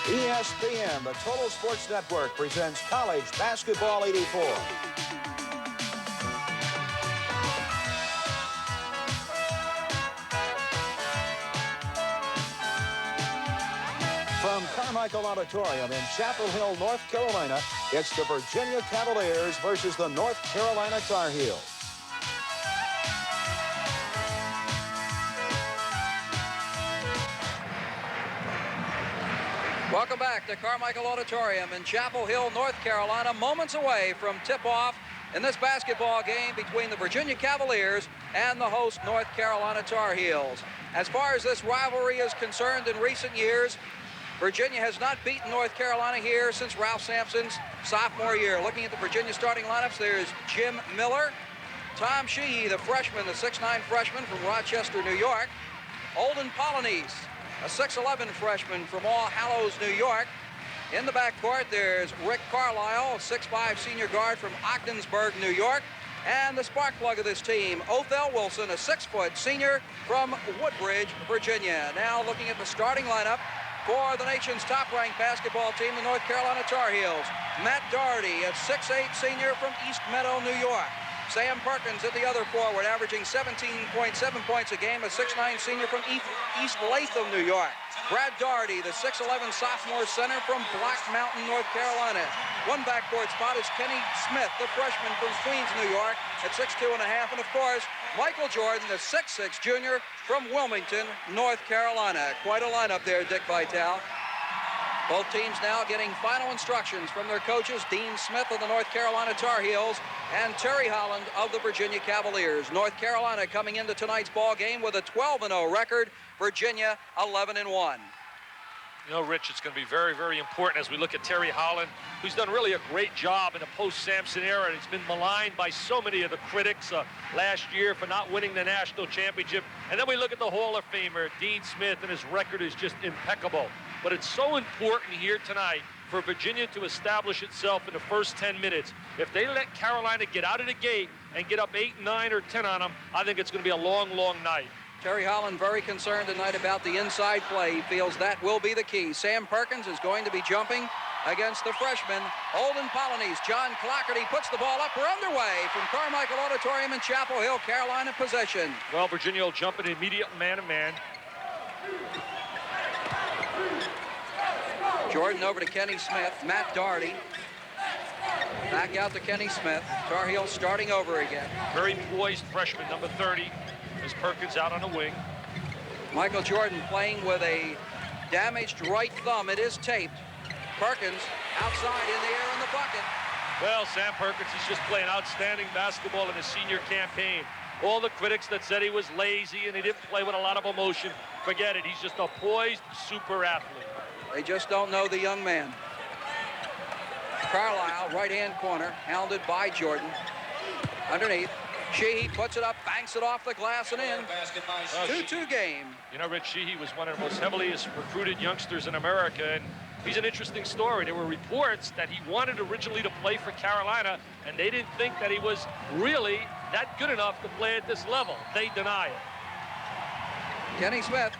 ESPN, the Total Sports Network, presents College Basketball 84. From Carmichael Auditorium in Chapel Hill, North Carolina, it's the Virginia Cavaliers versus the North Carolina Tar Heels. Welcome back to Carmichael Auditorium in Chapel Hill, North Carolina, moments away from tip-off in this basketball game between the Virginia Cavaliers and the host North Carolina Tar Heels. As far as this rivalry is concerned, in recent years, Virginia has not beaten North Carolina here since Ralph Sampson's sophomore year. Looking at the Virginia starting lineups, there's Jim Miller, Tom Sheehy, the freshman, the 6'9" freshman from Rochester, New York, Olden Polynice, a 6'11" freshman from All Hallows, New York. In the backcourt, there's Rick Carlisle, a 6'5" senior guard from Ogdensburg, New York. And the spark plug of this team, Othell Wilson, a 6-foot senior from Woodbridge, Virginia. Now looking at the starting lineup for the nation's top-ranked basketball team, the North Carolina Tar Heels. Matt Doherty, a 6'8" senior from East Meadow, New York. Sam Perkins at the other forward, averaging 17.7 points a game, a 6'9" senior from East Latham, New York. Brad Doherty, the 6'11" sophomore center from Black Mountain, North Carolina. One backcourt spot is Kenny Smith, the freshman from Queens, New York, at 6'2.5". And of course, Michael Jordan, the 6'6" junior from Wilmington, North Carolina. Quite a lineup there, Dick Vitale. Both teams now getting final instructions from their coaches, Dean Smith of the North Carolina Tar Heels and Terry Holland of the Virginia Cavaliers. North Carolina coming into tonight's ball game with a 12-0 record. Virginia 11-1. You know, Rich, it's going to be very, very important as we look at Terry Holland, who's done really a great job in the post-Sampson era. And he's been maligned by so many of the critics last year for not winning the national championship. And then we look at the Hall of Famer, Dean Smith, and his record is just impeccable. But it's so important here tonight for Virginia to establish itself in the first 10 minutes. If they let Carolina get out of the gate and get up 8, 9, or 10 on them, I think it's going to be a long, long night. Terry Holland very concerned tonight about the inside play. He feels that will be the key. Sam Perkins is going to be jumping against the freshman, Olden Polynice. John Clockerty puts the ball up. We're underway from Carmichael Auditorium in Chapel Hill, Carolina possession. Well, Virginia will jump in immediate man-to-man. Jordan over to Kenny Smith. Matt Doherty. Back out to Kenny Smith. Tar Heels starting over again. Very poised freshman, number 30, as Perkins out on the wing. Michael Jordan playing with a damaged right thumb. It is taped. Perkins outside in the air in the bucket. Well, Sam Perkins, he's just playing outstanding basketball in his senior campaign. All the critics that said he was lazy and he didn't play with a lot of emotion, forget it. He's just a poised super athlete. They just don't know the young man. Carlisle, right-hand corner, hounded by Jordan. Underneath, Sheehy puts it up, banks it off the glass and in. 2-2 game. You know, Rich, Sheehy was one of the most heavily recruited youngsters in America, and he's an interesting story. There were reports that he wanted originally to play for Carolina, and they didn't think that he was really that good enough to play at this level. They deny it. Kenny Smith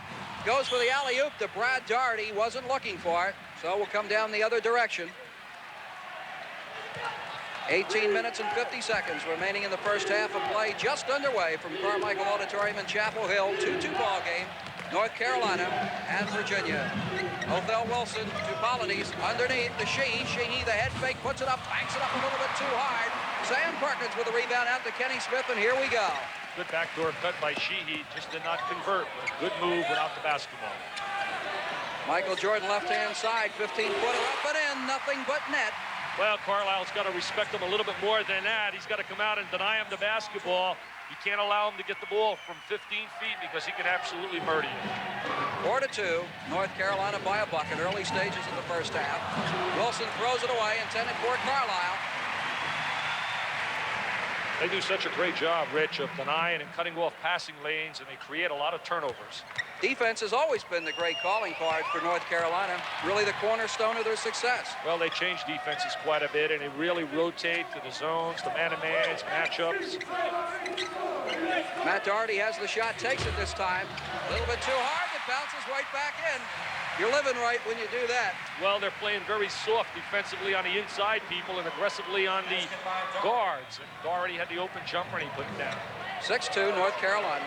goes for the alley-oop to Brad Doherty. Wasn't looking for it, so we'll come down the other direction. 18 minutes and 50 seconds remaining in the first half of play, just underway from Carmichael Auditorium in Chapel Hill. 2-2 ball game, North Carolina and Virginia. Othell Wilson to Polynice, underneath to Sheehy. Sheehy, the head fake, puts it up, banks it up a little bit too hard. Sam Perkins with the rebound out to Kenny Smith, and here we go. Good backdoor cut by Sheehy, just did not convert. Good move without the basketball. Michael Jordan, left-hand side, 15-footer up and in, nothing but net. Well, Carlisle's got to respect him a little bit more than that. He's got to come out and deny him the basketball. You can't allow him to get the ball from 15 feet because he can absolutely murder you. 4-2, North Carolina by a bucket, early stages of the first half. Wilson throws it away, intended for Carlisle. They do such a great job, Rich, of denying and cutting off passing lanes, and they create a lot of turnovers. Defense has always been the great calling card for North Carolina, really the cornerstone of their success. Well, they changed defenses quite a bit, and they really rotate to the zones, the man-to-mans, matchups. Matt Doherty has the shot, takes it this time. A little bit too hard. The bounces right back in. You're living right when you do that. Well, they're playing very soft defensively on the inside people and aggressively on the guards. And Doherty had the open jumper and he put it down. 6-2, North Carolina.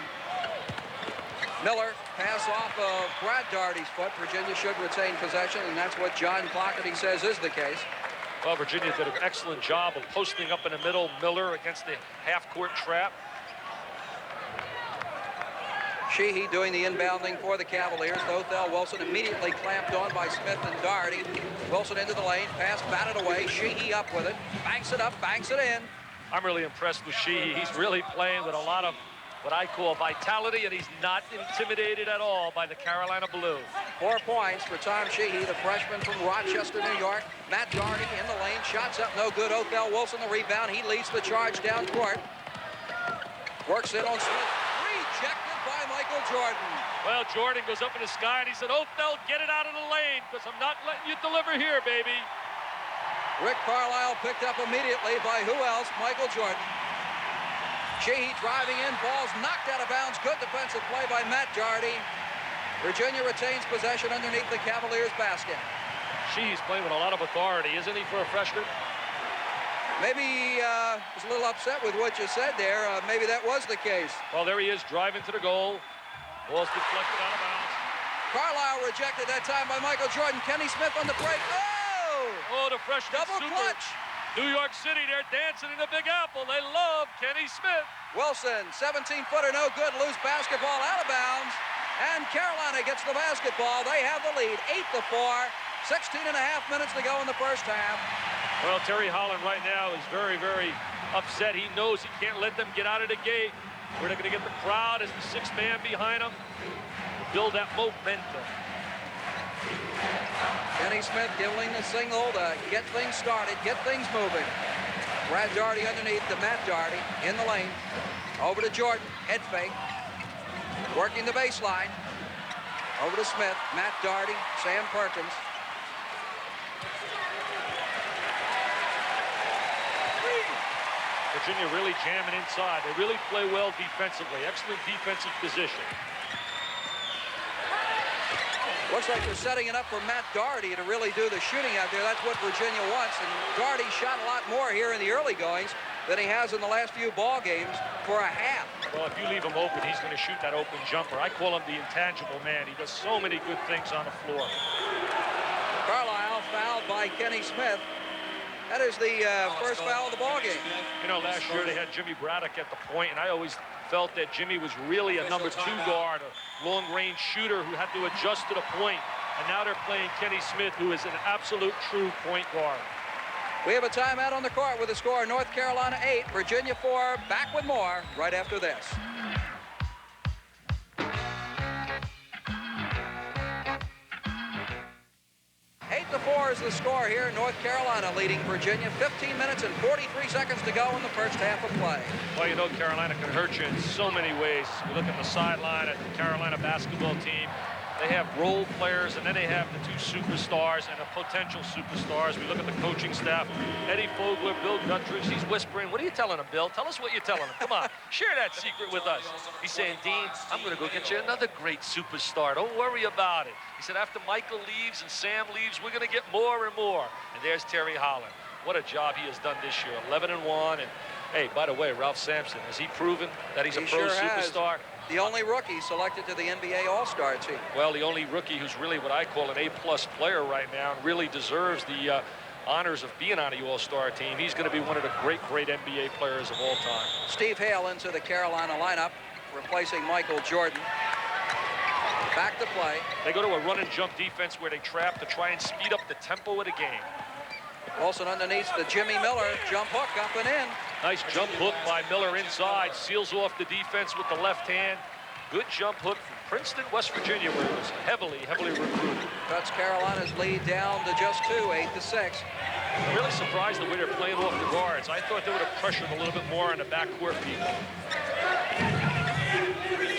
Miller, pass off of Brad Doherty's foot. Virginia should retain possession, and that's what John Clougherty says is the case. Well, Virginia did an excellent job of posting up in the middle. Miller against the half-court trap. Sheehy doing the inbounding for the Cavaliers. Othell Wilson immediately clamped on by Smith and Doherty. Wilson into the lane, pass batted away. Sheehy up with it, banks it up, banks it in. I'm really impressed with Sheehy. He's really playing with a lot of what I call vitality, and he's not intimidated at all by the Carolina Blue. 4 points for Tom Sheehy, the freshman from Rochester, New York. Matt Doherty in the lane, shots up no good. Othell Wilson the rebound. He leads the charge down court. Works in on Smith. Rejected by Michael Jordan. Well, Jordan goes up in the sky and he said, Othell, get it out of the lane because I'm not letting you deliver here, baby. Rick Carlisle picked up immediately by who else? Michael Jordan. Sheehy driving in, ball's knocked out of bounds. Good defensive play by Matt Doherty. Virginia retains possession underneath the Cavaliers' basket. Sheehy's playing with a lot of authority, isn't he, for a freshman? Maybe he was a little upset with what you said there. Maybe that was the case. Well, there he is, driving to the goal. Ball's deflected out of bounds. Carlisle rejected that time by Michael Jordan. Kenny Smith on the break. Oh, the freshman double super. clutch. New York City, they're dancing in the Big Apple. They love Kenny Smith. Wilson, 17-footer, no good. Loose basketball out of bounds. And Carolina gets the basketball. They have the lead, 8-4. 16 and a half minutes to go in the first half. Well, Terry Holland right now is very, very upset. He knows he can't let them get out of the gate. Where they're going to get the crowd as the sixth man behind them. Build that momentum. Kenny Smith giving the signal to get things started, get things moving. Brad Doherty underneath to Matt Doherty in the lane. Over to Jordan, head fake. Working the baseline. Over to Smith, Matt Doherty, Sam Perkins. Virginia really jamming inside. They really play well defensively. Excellent defensive position. Looks like they're setting it up for Matt Doherty to really do the shooting out there. That's what Virginia wants. And Doherty shot a lot more here in the early goings than he has in the last few ball games for a half. Well, if you leave him open, he's going to shoot that open jumper. I call him the intangible man. He does so many good things on the floor. Carlisle fouled by Kenny Smith. That is the first foul of the ball game. You know, last year they had Jimmy Braddock at the point, and I always felt that Jimmy was really a number 2 guard, a long-range shooter who had to adjust to the point. And now they're playing Kenny Smith, who is an absolute true point guard. We have a timeout on the court with the score North Carolina 8, Virginia 4. Back with more right after this. 8-4 is the score here. North Carolina leading Virginia. 15 minutes and 43 seconds to go in the first half of play. Well, you know, Carolina can hurt you in so many ways. You look at the sideline at the Carolina basketball team. They have role players, and then they have the 2 superstars and the potential superstars. We look at the coaching staff. Eddie Fogler, Bill Guthridge, he's whispering, what are you telling him, Bill? Tell us what you're telling him. Come on, share that secret with us. He's saying, Dean, I'm going to go get you another great superstar. Don't worry about it. He said, after Michael leaves and Sam leaves, we're going to get more and more. And there's Terry Holland. What a job he has done this year, 11-1. And, hey, by the way, Ralph Sampson, has he proven that he's a pro superstar? The only rookie selected to the NBA All-Star team. Well, the only rookie who's really what I call an A-plus player right now and really deserves the honors of being on the All-Star team. He's going to be one of the great NBA players of all time. Steve Hale into the Carolina lineup, replacing Michael Jordan. Back to play. They go to a run and jump defense where they trap to try and speed up the tempo of the game. Wilson underneath the Jimmy Miller. Jump hook up and in. Nice jump hook by Miller inside. Seals off the defense with the left hand. Good jump hook from Princeton, West Virginia, where it was heavily recruited. Cuts Carolina's lead down to just 2, 8-6. I'm really surprised the way they're playing off the guards. I thought they would have pressured a little bit more on the backcourt people.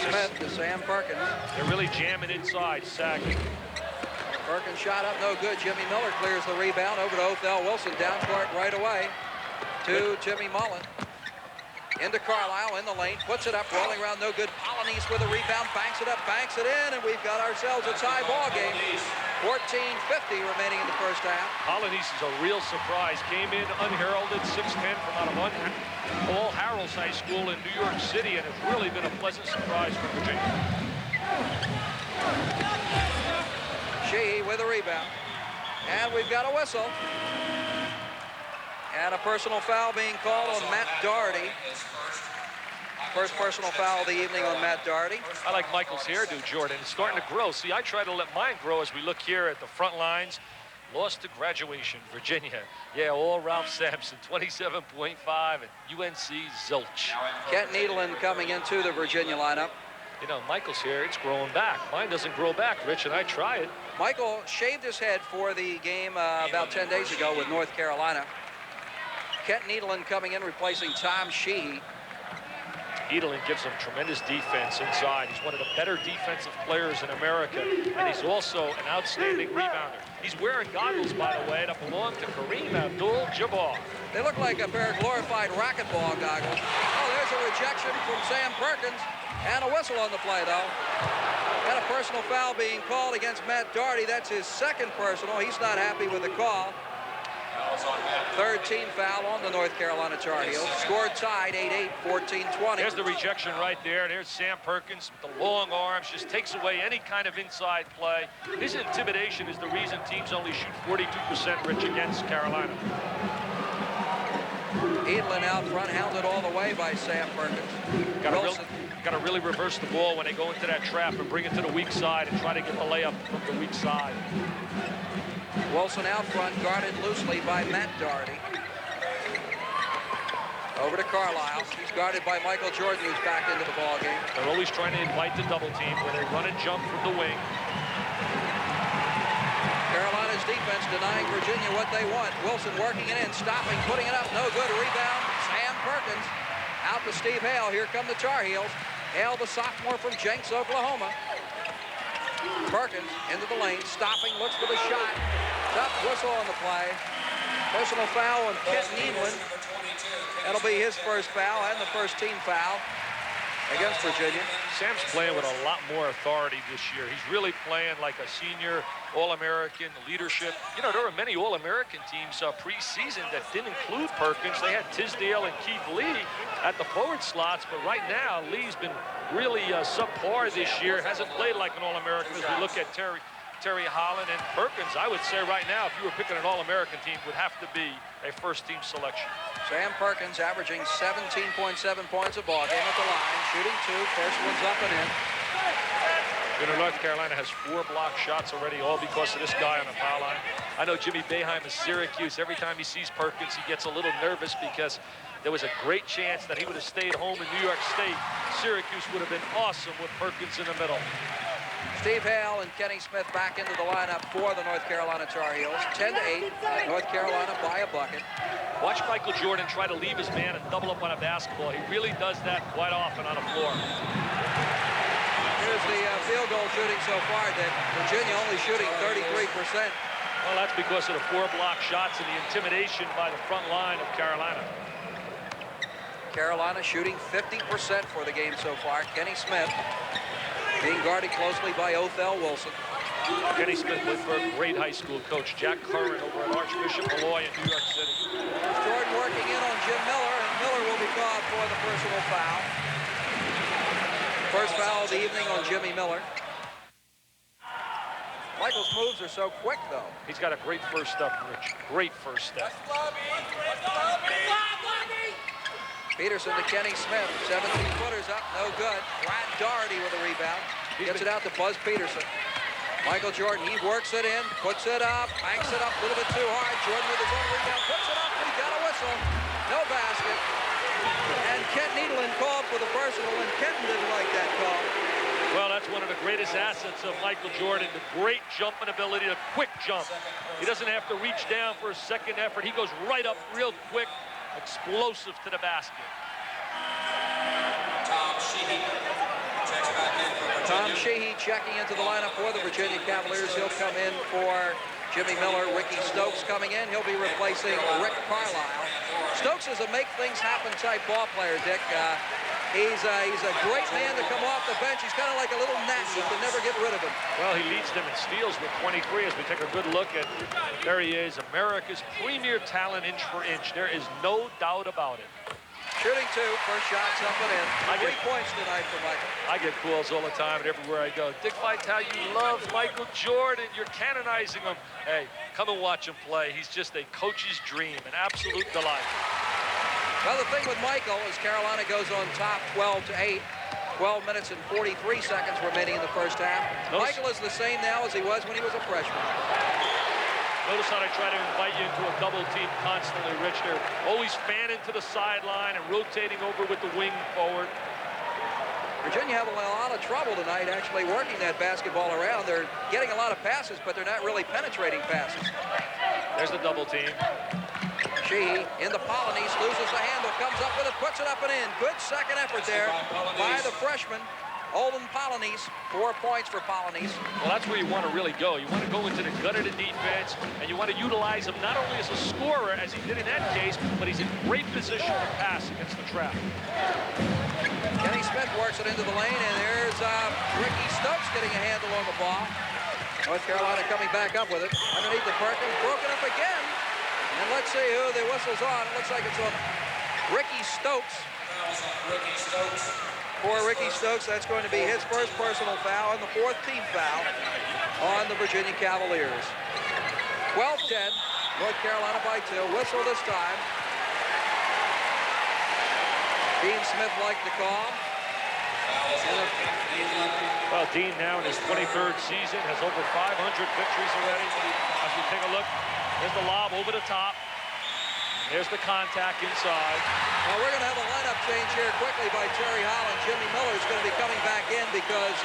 Smith to Sam Perkins. They're really jamming inside, sagging. Perkins shot up, no good. Jimmy Miller clears the rebound over to Othell Wilson. Down court right away to Jimmy Mullen. Into Carlisle in the lane, puts it up, rolling around, no good. Polonese with a rebound, banks it up, banks it in, and we've got ourselves a tie ball game. 14:50 remaining in the first half. Polonese is a real surprise. Came in unheralded, 6'10" from out of All Harrells High School in New York City, and has really been a pleasant surprise for Virginia. Sheehy with a rebound. And we've got a whistle. And a personal foul being called on Matt Doherty. First personal foul of the evening on Matt Doherty. I like Michael's hairdo, Jordan. It's starting to grow. See, I try to let mine grow as we look here at the front lines. Lost to graduation, Virginia. Yeah, all Ralph Sampson, 27.5, and UNC zilch. Kent Needland coming into the Virginia lineup. You know, Michael's hair, it's growing back. Mine doesn't grow back, Rich, and I try it. Michael shaved his head for the game about 10 days ago with North Carolina. Kent Needland coming in, replacing Tom Sheehy. Needland gives him tremendous defense inside. He's one of the better defensive players in America, and he's also an outstanding rebounder. He's wearing goggles, by the way, that belong to Kareem Abdul-Jabbar. They look like a pair of glorified racquetball goggles. Oh, there's a rejection from Sam Perkins, and a whistle on the play, though. And a personal foul being called against Matt Doherty. That's his second personal. He's not happy with the call. Third team foul on the North Carolina Tar Heels. Score tied 8-8, 14-20. There's the rejection right there. There's Sam Perkins with the long arms. Just takes away any kind of inside play. His intimidation is the reason teams only shoot 42%, Rich, against Carolina. Edlin out front, hounded all the way by Sam Perkins. Got to really reverse the ball when they go into that trap and bring it to the weak side and try to get the layup from the weak side. Wilson out front, guarded loosely by Matt Doherty. Over to Carlisle. He's guarded by Michael Jordan, who's back into the ball game. They're always trying to invite the double team where they run and jump from the wing. Carolina's defense denying Virginia what they want. Wilson working it in, stopping, putting it up. No good. Rebound. Sam Perkins. Out to Steve Hale. Here come the Tar Heels. Hale, the sophomore from Jenks, Oklahoma. Perkins into the lane, stopping, looks for the shot. Tough whistle on the play. Personal foul on Kent Needland. That'll be his first foul and the first team foul against Virginia. Sam's playing with a lot more authority this year. He's really playing like a senior All-American leadership. You know, there were many All-American teams preseason that didn't include Perkins. They had Tisdale and Keith Lee at the forward slots, but right now Lee's been really subpar this year. Hasn't played like an All-American as we look at Terry Holland and Perkins. I would say right now, if you were picking an All-American team, would have to be a first-team selection. Sam Perkins averaging 17.7 points a ball game at the line, shooting two. First one's up and in. You know, North Carolina has 4 block shots already, all because of this guy on the foul line. I know Jimmy Boeheim of Syracuse. Every time he sees Perkins, he gets a little nervous because there was a great chance that he would have stayed home in New York State. Syracuse would have been awesome with Perkins in the middle. Steve Hale and Kenny Smith back into the lineup for the North Carolina Tar Heels. 10-8, North Carolina by a bucket. Watch Michael Jordan try to leave his man and double up on a basketball. He really does that quite often on the floor. Here's the field goal shooting so far, Dick. Virginia only shooting 33%. Well, that's because of the 4 block shots and the intimidation by the front line of Carolina. Carolina shooting 50% for the game so far. Kenny Smith being guarded closely by Othell Wilson. Kenny Smith played for a great high school coach, Jack Curran, over at Archbishop Malloy in New York City. Jordan working in on Jim Miller, and Miller will be called for the personal foul. First foul of the evening on Jimmy Miller. Michael's moves are so quick, though. He's got a great first step, Rich. Great first step. Peterson to Kenny Smith. 17-footers up, no good. Brad Doherty with a rebound. Gets it out to Buzz Peterson. Michael Jordan, he works it in, puts it up, banks it up a little bit too hard. Jordan with his own rebound, puts it up, he got a whistle. No basket. And Kent Needland called for the personal, and Kenton didn't like that call. Well, that's one of the greatest assets of Michael Jordan, the great jumping ability, the quick jump. He doesn't have to reach down for a second effort. He goes right up real quick, explosive to the basket. Tom Sheehy checking into the lineup for the Virginia Cavaliers. He'll come in for Jimmy Miller, Ricky Stokes coming in. He'll be replacing Rick Carlisle. Stokes is a make-things-happen type ball player, Dick. He's a great man to come off the bench. He's kind of like a little gnat. You can never get rid of him. Well, he leads them in steals with 23 as we take a good look at, there he is, America's premier talent inch for inch. There is no doubt about it. Shooting 2, first shot's up and in. 3 points tonight for Michael. I get calls all the time and everywhere I go. Dick Vitale, you love Michael Jordan. You're canonizing him. Hey, come and watch him play. He's just a coach's dream, an absolute delight. Well, the thing with Michael is Carolina goes on top 12-8. 12 minutes and 43 seconds remaining in the first half. Michael is the same now as he was when he was a freshman. Notice how they try to invite you into a double team constantly, Rich. They're always fanning to the sideline and rotating over with the wing forward. Virginia having a lot of trouble tonight actually working that basketball around. They're getting a lot of passes, but they're not really penetrating passes. There's the double team. Sheehy in the Polonese, loses the handle, comes up with it, puts it up and in. Good second effort there by the freshman. Olden Polonese, 4 points for Polonese. Well, that's where you want to really go. You want to go into the gut of the defense, and you want to utilize him not only as a scorer, as he did in that case, but he's in great position to pass against the trap. Kenny Smith works it into the lane, and there's Ricky Stokes getting a handle on the ball. North Carolina coming back up with it. Underneath the Perkins, broken up again. And let's see who the whistle's on. It looks like it's on Ricky Stokes. Ricky Stokes. For Ricky Stokes, that's going to be his first personal foul and the 4th team foul on the Virginia Cavaliers. 12-10, North Carolina by 2. Whistle this time. Dean Smith liked the call. Well, Dean now in his 23rd season has over 500 victories already. As we take a look, there's the lob over the top. There's the contact inside. Well, we're going to have a lineup change here quickly by Terry Holland. Jimmy Miller is going to be coming back in because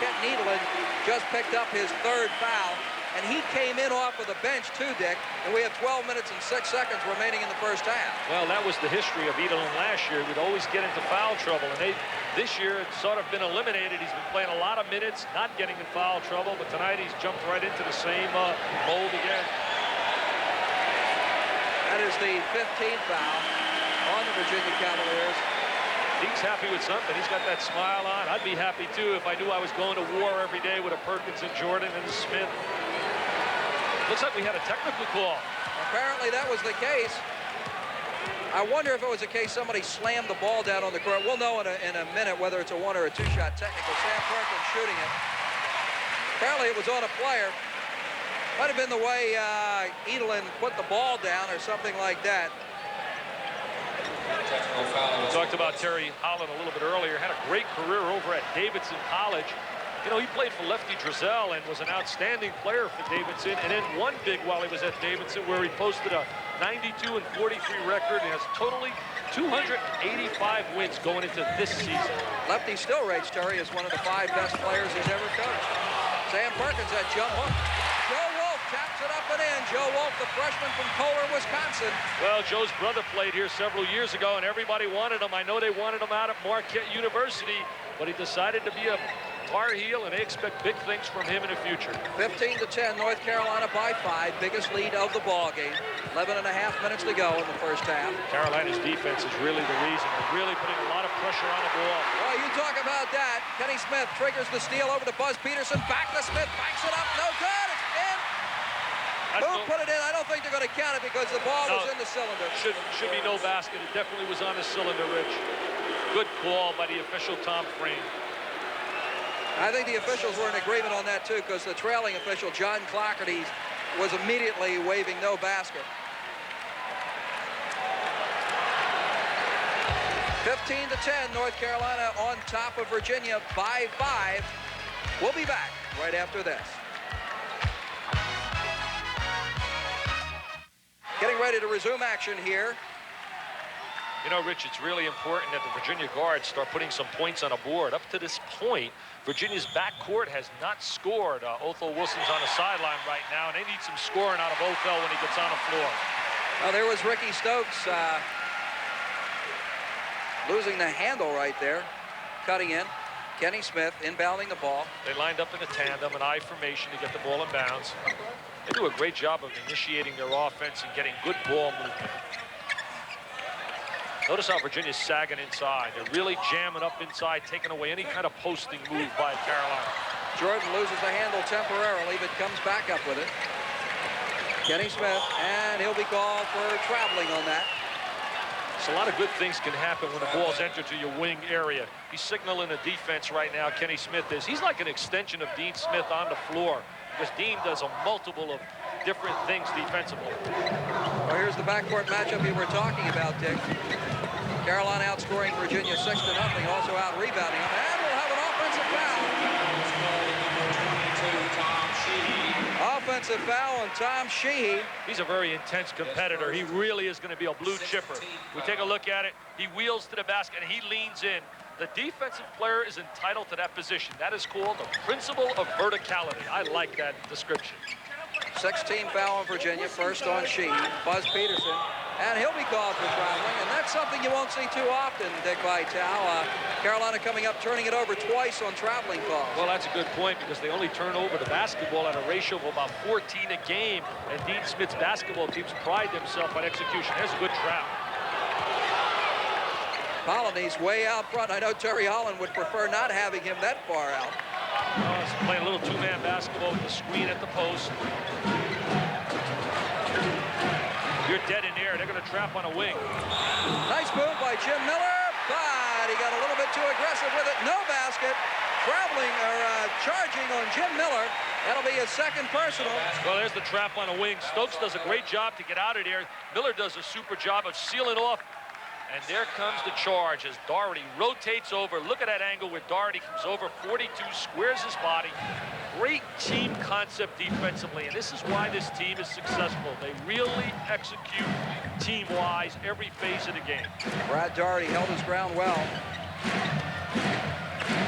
Kent Needland just picked up his 3rd foul. And he came in off of the bench too, Dick. And we have 12 minutes and 6 seconds remaining in the first half. Well, that was the history of Edelin last year. We'd always get into foul trouble. And this year, it's sort of been eliminated. He's been playing a lot of minutes, not getting in foul trouble. But tonight, he's jumped right into the same mold again. That is the 15th foul on the Virginia Cavaliers. He's happy with something. He's got that smile on. I'd be happy, too, if I knew I was going to war every day with a Perkins and Jordan and a Smith. Looks like we had a technical call. Apparently, that was the case. I wonder if it was a case somebody slammed the ball down on the court. We'll know in a minute whether it's a 1 or a 2-shot technical. Sam Perkins shooting it. Apparently, it was on a player. Might have been the way Edelin put the ball down or something like that. We talked about Terry Holland a little bit earlier. Had a great career over at Davidson College. You know, he played for Lefty Driesell and was an outstanding player for Davidson, and then won big while he was at Davidson, where he posted a 92-43 record and has totally 285 wins going into this season. Lefty still rates Terry as one of the 5 best players he's ever coached. Sam Perkins at jump hook. Joe Wolf taps it up and in. Joe Wolf, the freshman from Kohler, Wisconsin. Well, Joe's brother played here several years ago, and everybody wanted him. I know they wanted him out at Marquette University, but he decided to be a Tar Heel, and they expect big things from him in the future. 15-10, North Carolina by 5. Biggest lead of the ball game. 11.5 minutes to go in the first half. Carolina's defense is really the reason. They're really putting a lot of pressure on the ball. Well, you talk about that. Kenny Smith triggers the steal over to Buzz Peterson. Back to Smith. Backs it up. No good. It's in. Who put it in? I don't think they're going to count it because the ball was in the cylinder. Should be no basket. It definitely was on the cylinder, Rich. Good call by the official, Tom Frame. I think the officials were in agreement on that, too, because the trailing official, John Clockerty, was immediately waving no basket. 15-10, North Carolina on top of Virginia by 5. We'll be back right after this. Getting ready to resume action here. You know, Rich, it's really important that the Virginia guards start putting some points on the board. Up to this point, Virginia's backcourt has not scored. Othell Wilson's on the sideline right now, and they need some scoring out of Othell when he gets on the floor. Well, there was Ricky Stokes losing the handle right there, cutting in. Kenny Smith inbounding the ball. They lined up in a tandem, an I formation to get the ball in bounds. They do a great job of initiating their offense and getting good ball movement. Notice how Virginia's sagging inside. They're really jamming up inside, taking away any kind of posting move by Carolina. Jordan loses the handle temporarily, but comes back up with it. Kenny Smith, and he'll be called for traveling on that. So a lot of good things can happen when the ball's entered to your wing area. He's signaling the defense right now, Kenny Smith is. He's like an extension of Dean Smith on the floor, because Dean does a multiple of different things defensively. Well, here's the backcourt matchup we were talking about, Dick. Carolina outscoring Virginia 6-0, also out rebounding them, and we'll have an offensive foul. Offensive foul on Tom Sheehy. He's a very intense competitor. He really is going to be a blue chipper. We take a look at it. He wheels to the basket and he leans in. The defensive player is entitled to that position. That is called the principle of verticality. I like that description. 16 foul on Virginia, first on Sheehy. Buzz Peterson, and he'll be called for traveling, and that's something you won't see too often, Dick Vitale. Carolina coming up, turning it over twice on traveling calls. Well, that's a good point, because they only turn over the basketball at a ratio of about 14 a game, and Dean Smith's basketball teams pride themselves on execution. There's a good trap. Polynice way out front. I know Terry Holland would prefer not having him that far out. He's playing a little two-man basketball with the screen at the post. You're dead in there. They're going to trap on a wing. Nice move by Jim Miller, but he got a little bit too aggressive with it. No basket. Traveling or charging on Jim Miller. That'll be his second personal. Well, there's the trap on a wing. Stokes does a great job to get out of there. Miller does a super job of sealing off. And there comes the charge as Doherty rotates over. Look at that angle where Doherty comes over 42, squares his body. Great team concept defensively, and this is why this team is successful. They really execute team-wise every phase of the game. Brad Doherty held his ground well.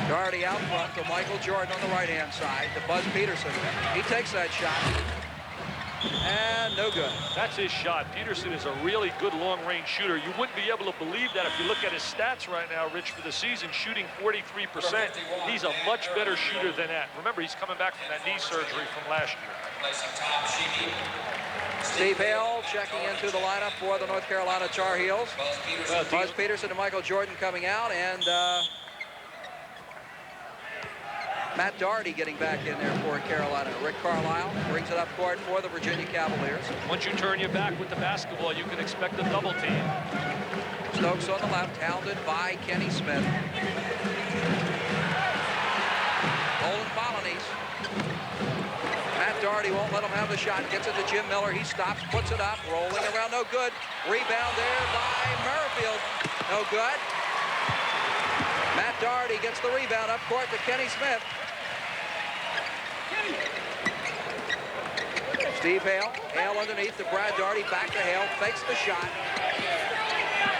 Doherty out front to Michael Jordan on the right-hand side to Buzz Peterson. He takes that shot. And no good. That's his shot. Peterson is a really good long-range shooter. You wouldn't be able to believe that if you look at his stats right now, Rich, for the season, shooting 43%. He's a much better shooter than that. Remember, he's coming back from that knee surgery from last year. Steve Hale checking into the lineup for the North Carolina Tar Heels. Buzz Peterson and Michael Jordan coming out, and Matt Doherty getting back in there for Carolina. Rick Carlisle brings it up court for the Virginia Cavaliers. Once you turn your back with the basketball, you can expect a double team. Stokes on the left, hounded by Kenny Smith. Olin Polynice. Matt Doherty won't let him have the shot. Gets it to Jim Miller. He stops, puts it up, rolling around. No good. Rebound there by Merrifield. No good. Matt Doherty gets the rebound up court to Kenny Smith. Steve Hale. Hale underneath to Brad Doherty. Back to Hale. Fakes the shot.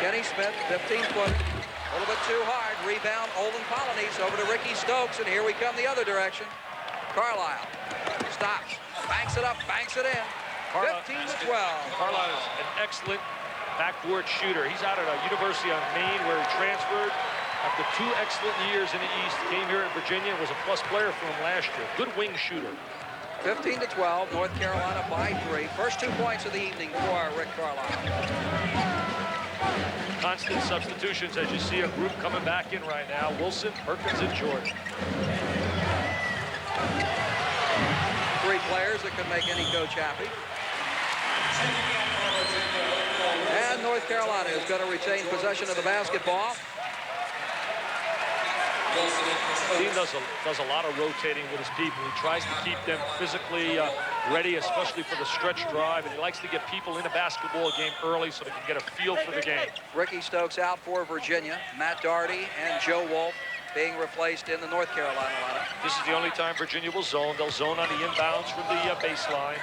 Kenny Smith, 15-foot. A little bit too hard. Rebound, Olin Polynice over to Ricky Stokes. And here we come the other direction. Carlisle stops. Banks it up. Banks it in. 15-12. Carlisle is an excellent backboard shooter. He's out at University of Maine where he transferred. After 2 excellent years in the East, came here in Virginia and was a plus player for him last year. Good wing shooter. 15-12, North Carolina by 3. First 2 points of the evening for Rick Carlisle. Constant substitutions as you see a group coming back in right now. Wilson, Perkins, and Jordan. 3 players that could make any coach happy. And North Carolina is going to retain possession of the basketball. The team does a lot of rotating with his people. He tries to keep them physically ready, especially for the stretch drive, and he likes to get people in a basketball game early so they can get a feel for the game. Ricky Stokes out for Virginia. Matt Doherty and Joe Wolf being replaced in the North Carolina lineup. This is the only time Virginia will zone. They'll zone on the inbounds from the baseline.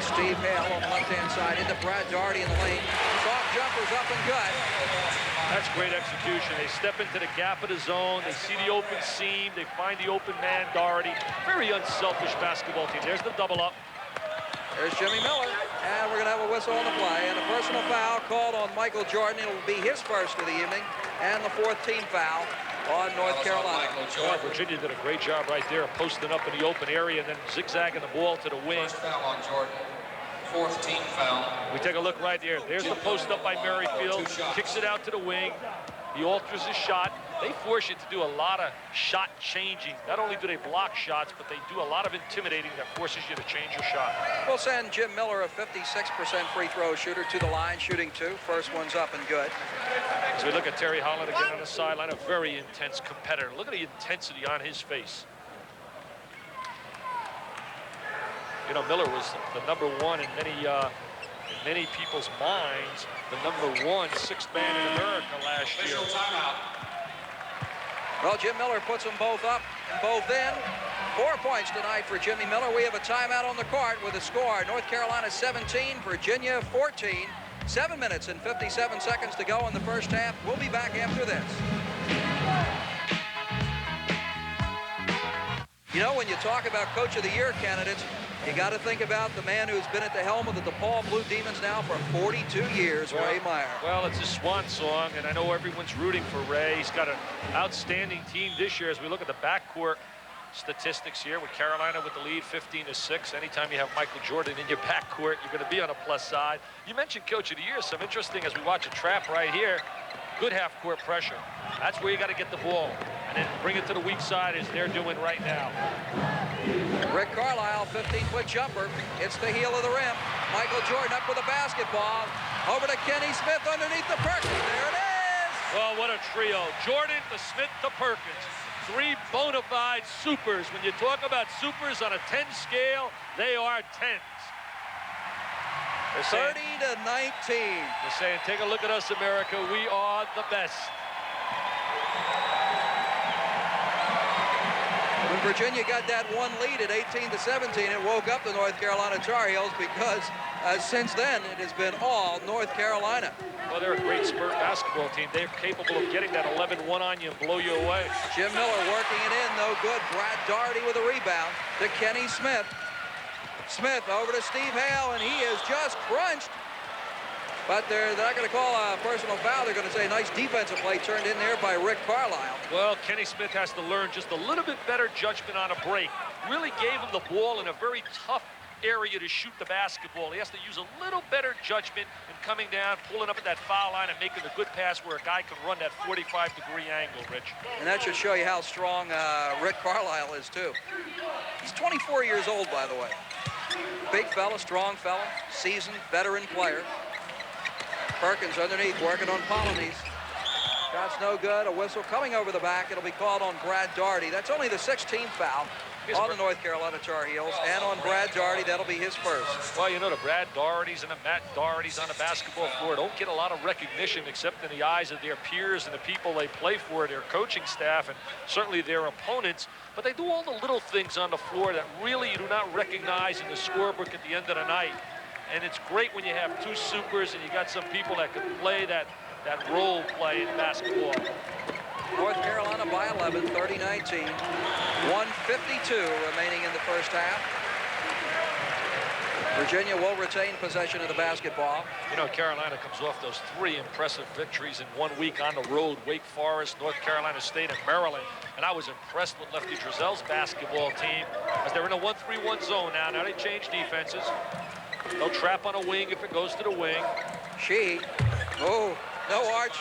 Steve Hale on the left-hand side into Brad Doherty in the lane. Soft jumpers up and good. That's great execution. They step into the gap of the zone. They see the open seam. They find the open man, Doherty. Very unselfish basketball team. There's the double up. There's Jimmy Miller. And we're going to have a whistle on the play. And a personal foul called on Michael Jordan. It will be his first of the evening. And the 4th team foul on North Carolina. Well, Virginia did a great job right there, posting up in the open area and then zigzagging the ball to the wing. First foul on Jordan. 4th team foul. We take a look right there. There's the post up by Merrifield. Kicks it out to the wing. He alters his shot. They force you to do a lot of shot changing. Not only do they block shots, but they do a lot of intimidating that forces you to change your shot. We'll send Jim Miller, a 56% free throw shooter, to the line, shooting 2. First one's up and good. As we look at Terry Holland again on the sideline, a very intense competitor. Look at the intensity on his face. You know, Miller was the #1 in many people's minds, the #1 sixth man in America last year. Well, Jim Miller puts them both up and both in. 4 points tonight for Jimmy Miller. We have a timeout on the court with a score. North Carolina 17, Virginia 14. 7 minutes and 57 seconds to go in the first half. We'll be back after this. You know, when you talk about Coach of the Year candidates, you got to think about the man who's been at the helm of the DePaul Blue Demons now for 42 years, well, Ray Meyer. Well, it's a swan song, and I know everyone's rooting for Ray. He's got an outstanding team this year as we look at the backcourt statistics here with Carolina with the lead 15-6. Anytime you have Michael Jordan in your backcourt, you're going to be on a plus side. You mentioned Coach of the Year. Some interesting as we watch a trap right here. Good half-court pressure. That's where you got to get the ball. And then bring it to the weak side as they're doing right now. Rick Carlisle, 15-foot jumper. It's the heel of the rim. Michael Jordan up with a basketball. Over to Kenny Smith underneath the Perkins. There it is! Well, what a trio. Jordan to Smith to Perkins. 3 bona fide supers. When you talk about supers on a 10 scale, they are 10s. 30 to 19. They're saying, take a look at us, America. We are the best. When Virginia got that one lead at 18-17, it woke up the North Carolina Tar Heels because since then it has been all North Carolina. Well, they're a great spurt basketball team. They're capable of getting that 11-1 on you and blow you away. Jim Miller working it in, no good. Brad Daugherty with a rebound to Kenny Smith. Smith over to Steve Hale, and he is just crunched. But they're not going to call a personal foul. They're going to say nice defensive play turned in there by Rick Carlisle. Well, Kenny Smith has to learn just a little bit better judgment on a break. Really gave him the ball in a very tough area to shoot the basketball. He has to use a little better judgment in coming down, pulling up at that foul line, and making a good pass where a guy can run that 45-degree angle, Rich. And that should show you how strong Rick Carlisle is, too. He's 24 years old, by the way. Big fella, strong fella, seasoned, veteran player. Perkins underneath, working on Polynice. Shot's no good. A whistle coming over the back. It'll be called on Brad Daugherty. That's only the 16th foul on the North Carolina Tar Heels. And on Brad Daugherty, that'll be his first. Well, you know, the Brad Daughertys and the Matt Daughertys on the basketball floor don't get a lot of recognition except in the eyes of their peers and the people they play for, their coaching staff, and certainly their opponents. But they do all the little things on the floor that really you do not recognize in the scorebook at the end of the night. And it's great when you have 2 supers and you got some people that can play that role play in basketball. North Carolina by 11, 30-19. 1:52 remaining in the first half. Virginia will retain possession of the basketball. You know, Carolina comes off those 3 impressive victories in 1 week on the road. Wake Forest, North Carolina State, and Maryland. And I was impressed with Lefty Drizel's basketball team as they're in a 1-3-1 zone now. Now they change defenses. They'll trap on a wing if it goes to the wing. Sheehy. Oh, no arch.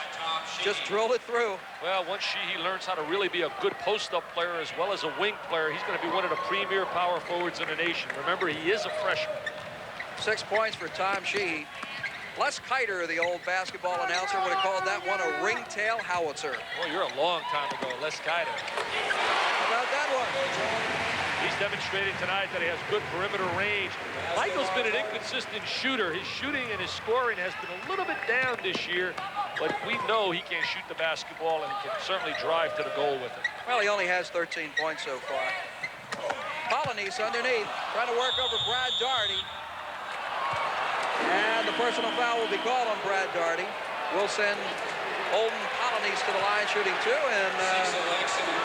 Just drilled it through. Well, once Sheehy learns how to really be a good post-up player as well as a wing player, he's going to be one of the premier power forwards in the nation. Remember, he is a freshman. 6 points for Tom Sheehy. Les Kiter, the old basketball announcer, would have called that one a ringtail howitzer. Well, you're a long time ago, Les Kiter. How about that one? He's demonstrating tonight that he has good perimeter range. Michael's been an inconsistent shooter. His shooting and his scoring has been a little bit down this year, but we know he can shoot the basketball and he can certainly drive to the goal with it. Well, he only has 13 points so far. Polynice underneath, trying to work over Brad Daugherty. And the personal foul will be called on Brad Daugherty. We'll send Holden Polynice to the line shooting 2, and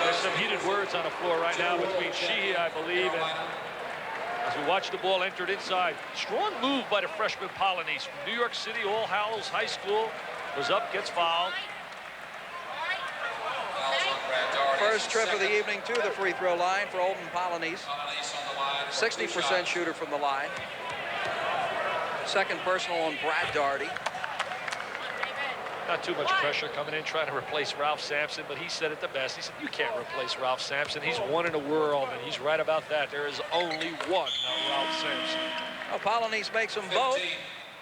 there's some heated words on the floor right now between Sheehy, I believe, and as we watch the ball entered inside. Strong move by the freshman Polonese from New York City, All Hallows High School. Goes up, gets fouled. First trip of the evening to the free throw line for Olden Polonese. 60% shooter from the line. Second personal on Brad Daugherty. Not too much pressure coming in, trying to replace Ralph Sampson, but he said it the best. He said, you can't replace Ralph Sampson. He's one in the world, and he's right about that. There is only one Ralph Sampson. Well, Polonese makes them both.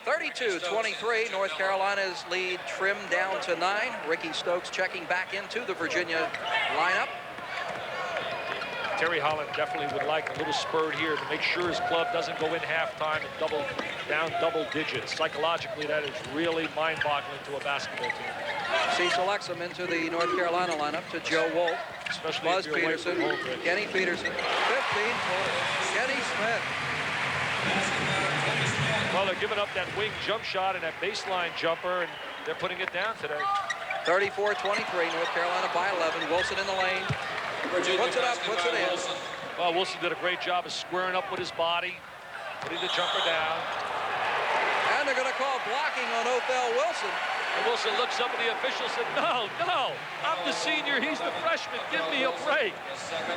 32-23, North Carolina's lead trimmed down to 9. Ricky Stokes checking back into the Virginia lineup. Terry Holland definitely would like a little spurt here to make sure his club doesn't go in halftime and double digits. Psychologically, that is really mind-boggling to a basketball team. He selects him into the North Carolina lineup to Joe Wolf, especially Buzz Peterson, Kenny Peterson, 15 for Kenny Smith. Well, they're giving up that wing jump shot and that baseline jumper, and they're putting it down today. 34-23, North Carolina by 11. Wilson in the lane. Puts it up, puts it in. Well, Wilson did a great job of squaring up with his body, putting the jumper down. And they're going to call blocking on Othell Wilson. And Wilson looks up at the official and said, no, I'm the senior, he's the freshman, give me a break.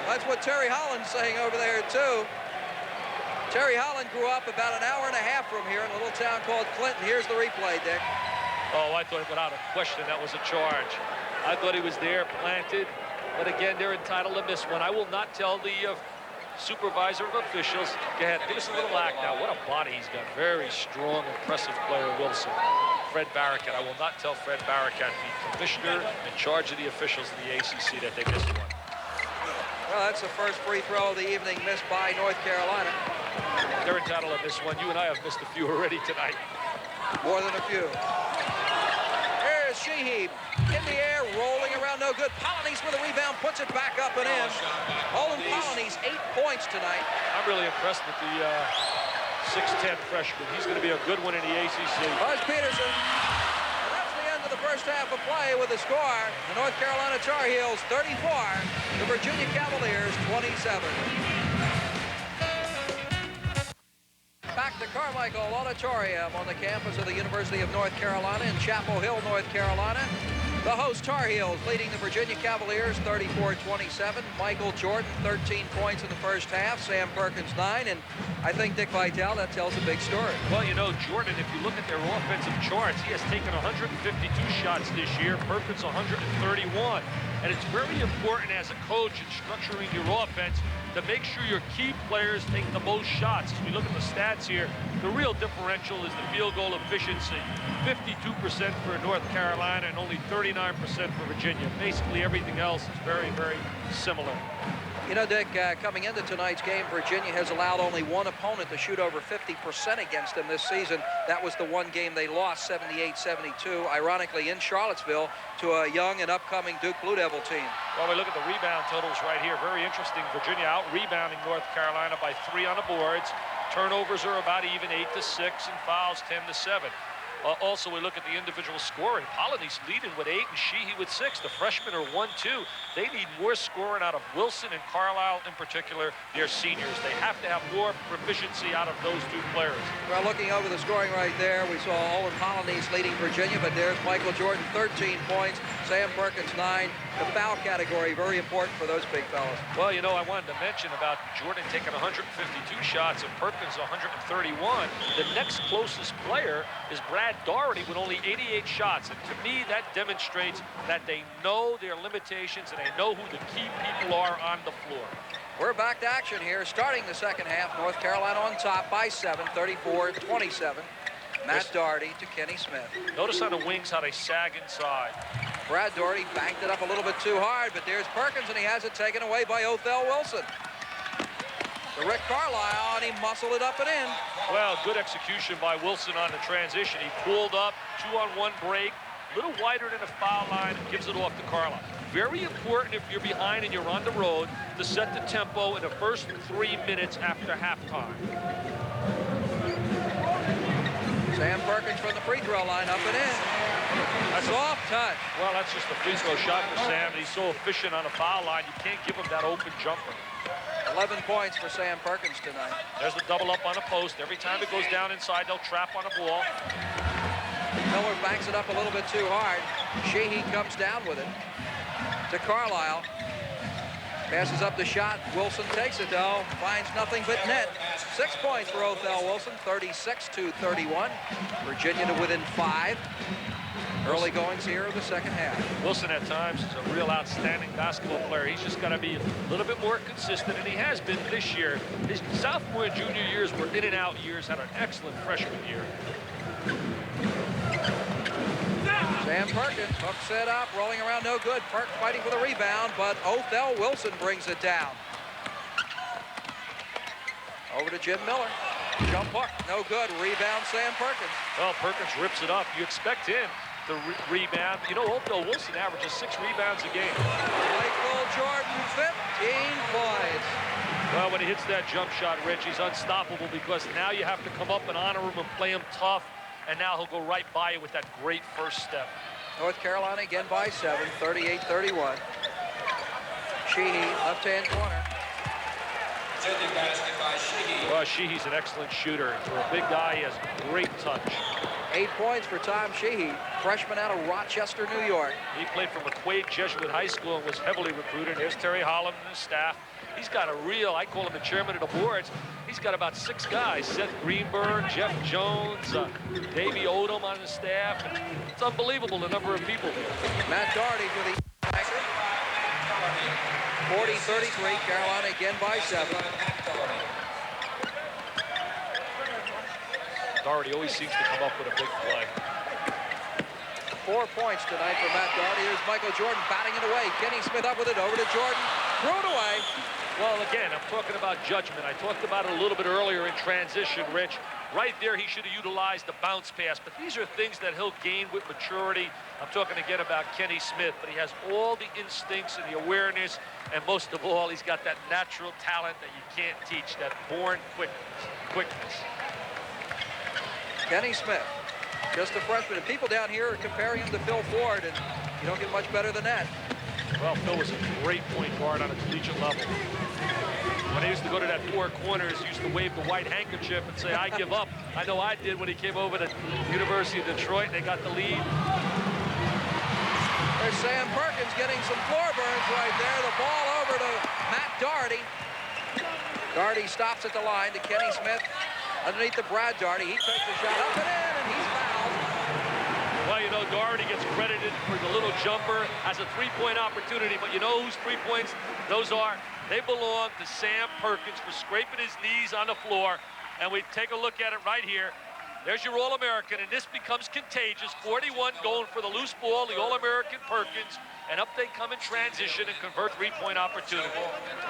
That's what Terry Holland's saying over there, too. Terry Holland grew up about an hour and a half from here in a little town called Clinton. Here's the replay, Dick. Oh, I thought without a question that was a charge. I thought he was there, planted. But again, they're entitled to miss one. I will not tell the supervisor of officials. Go ahead, give us a little act now. What a body he's got. Very strong, impressive player, Wilson. Fred Barakat. I will not tell Fred Barakat, the commissioner in charge of the officials in the ACC, that they missed one. Well, that's the first free throw of the evening missed by North Carolina. They're entitled to miss one. You and I have missed a few already tonight. More than a few. Here's Sheehy in the air, rolling around, no good. Polonese with a rebound, puts it back up and in. Olden Polonese, 8 points tonight. I'm really impressed with the 6'10 freshman. He's going to be a good one in the ACC. Buzz Peterson. And that's the end of the first half of play with the score. The North Carolina Tar Heels 34, the Virginia Cavaliers 27. Back to Carmichael Auditorium on the campus of the University of North Carolina in Chapel Hill, North Carolina. The host Tar Heels leading the Virginia Cavaliers 34-27. Michael Jordan, 13 points in the first half. Sam Perkins, 9. And I think Dick Vitale, that tells a big story. Well, you know, Jordan, if you look at their offensive charts, he has taken 152 shots this year. Perkins, 131. And it's very important as a coach in structuring your offense to make sure your key players take the most shots. As we look at the stats here, the real differential is the field goal efficiency. 52% for North Carolina and only 39% for Virginia. Basically everything else is very, very similar. You know, Dick, coming into tonight's game, Virginia has allowed only one opponent to shoot over 50% against them this season. That was the one game they lost, 78-72, ironically in Charlottesville, to a young and upcoming Duke Blue Devil team. Well, we look at the rebound totals right here. Very interesting. Virginia out-rebounding North Carolina by 3 on the boards. Turnovers are about even, 8-6, and fouls 10-7. Also, we look at the individual scoring. Polonese leading with 8 and Sheehy with 6. The freshmen are 1-2. They need more scoring out of Wilson and Carlisle in particular. They're seniors. They have to have more proficiency out of those two players. Well, looking over the scoring right there, we saw Olden Polonese leading Virginia, but there's Michael Jordan, 13 points. Sam Perkins, 9. The foul category, very important for those big fellas. Well, you know, I wanted to mention about Jordan taking 152 shots and Perkins 131. The next closest player is Brad Daugherty with only 88 shots. And to me, that demonstrates that they know their limitations and they know who the key people are on the floor. We're back to action here, starting the second half. North Carolina on top by 7, 34-27. Matt Daugherty to Kenny Smith. Notice on the wings how they sag inside. Brad Daugherty banked it up a little bit too hard, but there's Perkins, and he has it taken away by Othell Wilson. To Rick Carlisle, and he muscled it up and in. Well, good execution by Wilson on the transition. He pulled up, 2-on-1 break, a little wider than the foul line, and gives it off to Carlisle. Very important if you're behind and you're on the road to set the tempo in the first 3 minutes after halftime. Sam Perkins from the free throw line, up and in. A soft touch. Well, that's just a free throw shot for Sam. He's so efficient on the foul line, you can't give him that open jumper. 11 points for Sam Perkins tonight. There's the double up on the post. Every time it goes down inside, they'll trap on the ball. Miller banks it up a little bit too hard. Sheehy comes down with it to Carlisle. Passes up the shot. Wilson takes it, though. Finds nothing but net. 6 points for Othell Wilson, 36-31. Virginia to within 5. Early goings here of the second half. Wilson at times is a real outstanding basketball player. He's just got to be a little bit more consistent, and he has been this year. His sophomore and junior years were in and out years, had an excellent freshman year. Sam Perkins hooks it up, rolling around, no good. Perk fighting for the rebound, but Othell Wilson brings it down. Over to Jim Miller. Jump hook, no good. Rebound, Sam Perkins. Well, Perkins rips it up. You expect him to rebound. You know, Othell Wilson averages 6 rebounds a game. Michael Jordan, 15 points. Well, when he hits that jump shot, Rich, he's unstoppable because now you have to come up and honor him and play him tough. And now he'll go right by you with that great first step. North Carolina again by 7, 38-31. Sheehy, left-hand corner. Well, Sheehy's an excellent shooter. For a big guy, he has great touch. 8 points for Tom Sheehy, freshman out of Rochester, New York. He played for McQuaid Jesuit High School and was heavily recruited. Here's Terry Holland and his staff. He's got a real, I call him the chairman of the boards. He's got about 6 guys. Seth Greenberg, Jeff Jones, Davey Odom on his staff. It's unbelievable the number of people here. Matt Doherty for the 40-33, Carolina again by 7. Doherty always seems to come up with a big play. 4 points tonight for Matt Doherty. Here's Michael Jordan batting it away. Kenny Smith up with it, over to Jordan. Threw it away. Well, again, I'm talking about judgment. I talked about it a little bit earlier in transition, Rich. Right there, he should have utilized the bounce pass. But these are things that he'll gain with maturity. I'm talking again about Kenny Smith, but he has all the instincts and the awareness. And most of all, he's got that natural talent that you can't teach, that born quickness. Kenny Smith, just a freshman. And people down here are comparing him to Phil Ford, and you don't get much better than that. Well, Phil was a great point guard on a collegiate level. When he used to go to that 4 corners, he used to wave the white handkerchief and say, I give up. I know I did when he came over to University of Detroit and they got the lead. There's Sam Perkins getting some floor burns right there. The ball over to Matt Doherty. Doherty stops at the line to Kenny Smith. Underneath the Brad Doherty. He takes the shot up and in, and he's fouled. Well, you know, Doherty gets credited for the little jumper as a three-point opportunity, but you know whose 3 points those are? They belong to Sam Perkins for scraping his knees on the floor. And we take a look at it right here. There's your All-American, and this becomes contagious. 41 going for the loose ball, the All-American Perkins. And up they come in transition and convert three-point opportunity.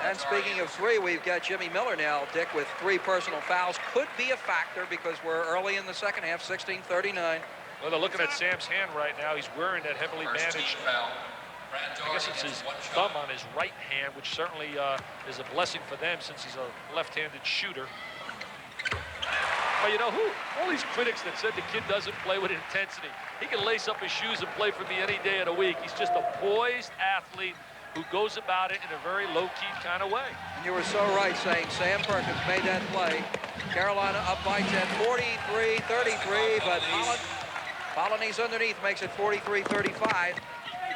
And speaking of 3, we've got Jimmy Miller now, Dick, with 3 personal fouls. Could be a factor because we're early in the second half, 16-39. Well, they're looking at Sam's hand right now. He's wearing that heavily bandaged. I guess it's his thumb on his right hand, which certainly is a blessing for them since he's a left-handed shooter. But you know who? All these critics that said the kid doesn't play with intensity. He can lace up his shoes and play for me any day of the week. He's just a poised athlete who goes about it in a very low-key kind of way. And you were so right saying Sam Perkins made that play. Carolina up by 10, 43-33, but Polonese underneath makes it 43-35.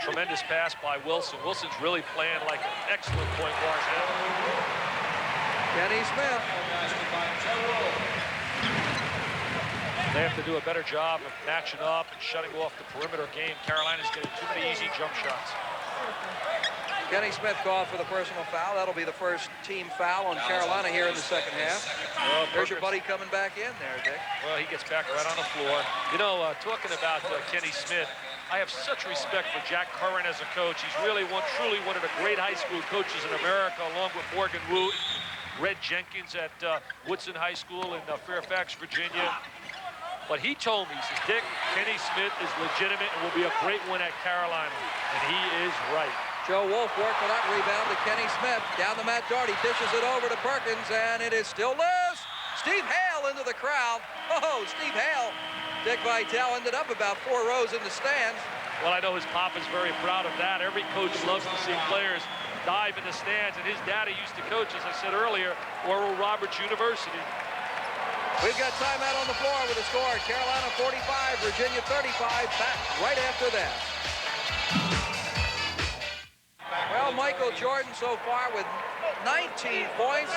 Tremendous pass by Wilson. Wilson's really playing like an excellent point guard now. Kenny Smith. They have to do a better job of matching up and shutting off the perimeter game. Carolina's getting too many easy jump shots. Kenny Smith called for the personal foul. That'll be the first team foul on Carolina here in the second half. Well, there's your buddy coming back in there, Dick. Well, he gets back right on the floor. You know, talking about Kenny Smith, I have such respect for Jack Curran as a coach. He's really truly one of the great high school coaches in America, along with Morgan Root, Red Jenkins at Woodson High School in Fairfax, Virginia. But he told me, he says, Dick, Kenny Smith is legitimate and will be a great one at Carolina. And he is right. Joe Wolf worked for that rebound to Kenny Smith. Down to Matt Doherty, dishes it over to Perkins, and it is still loose. Steve Hale into the crowd. Oh, Steve Hale. Dick Vitale ended up about 4 rows in the stands. Well, I know his pop is very proud of that. Every coach loves to see players dive in the stands, and his daddy used to coach, as I said earlier, Oral Roberts University. We've got timeout on the floor with a score. Carolina 45, Virginia 35. Back right after that. Well, Michael Jordan so far with 19 points.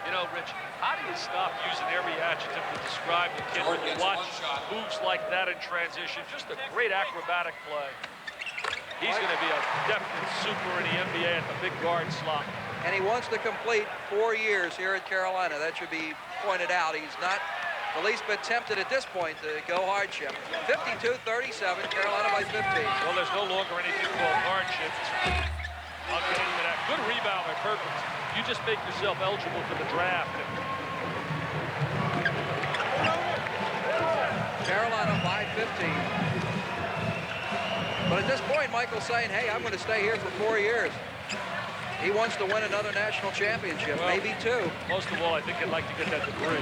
You know, Rich, how do you stop using every adjective to describe the kid when you watch moves like that in transition? Just a great acrobatic play. He's going to be a definite super in the NBA at the big guard slot. And he wants to complete 4 years here at Carolina. That should be pointed out. He's not the least bit tempted at this point to go hardship. 52-37, Carolina by 15. Well, there's no longer anything called hardship. I'll get into that. Good rebound by Perkins. You just make yourself eligible for the draft. Carolina by 15. But at this point, Michael's saying, hey, I'm going to stay here for 4 years. He wants to win another national championship, well, maybe 2. Most of all, I think he'd like to get that degree.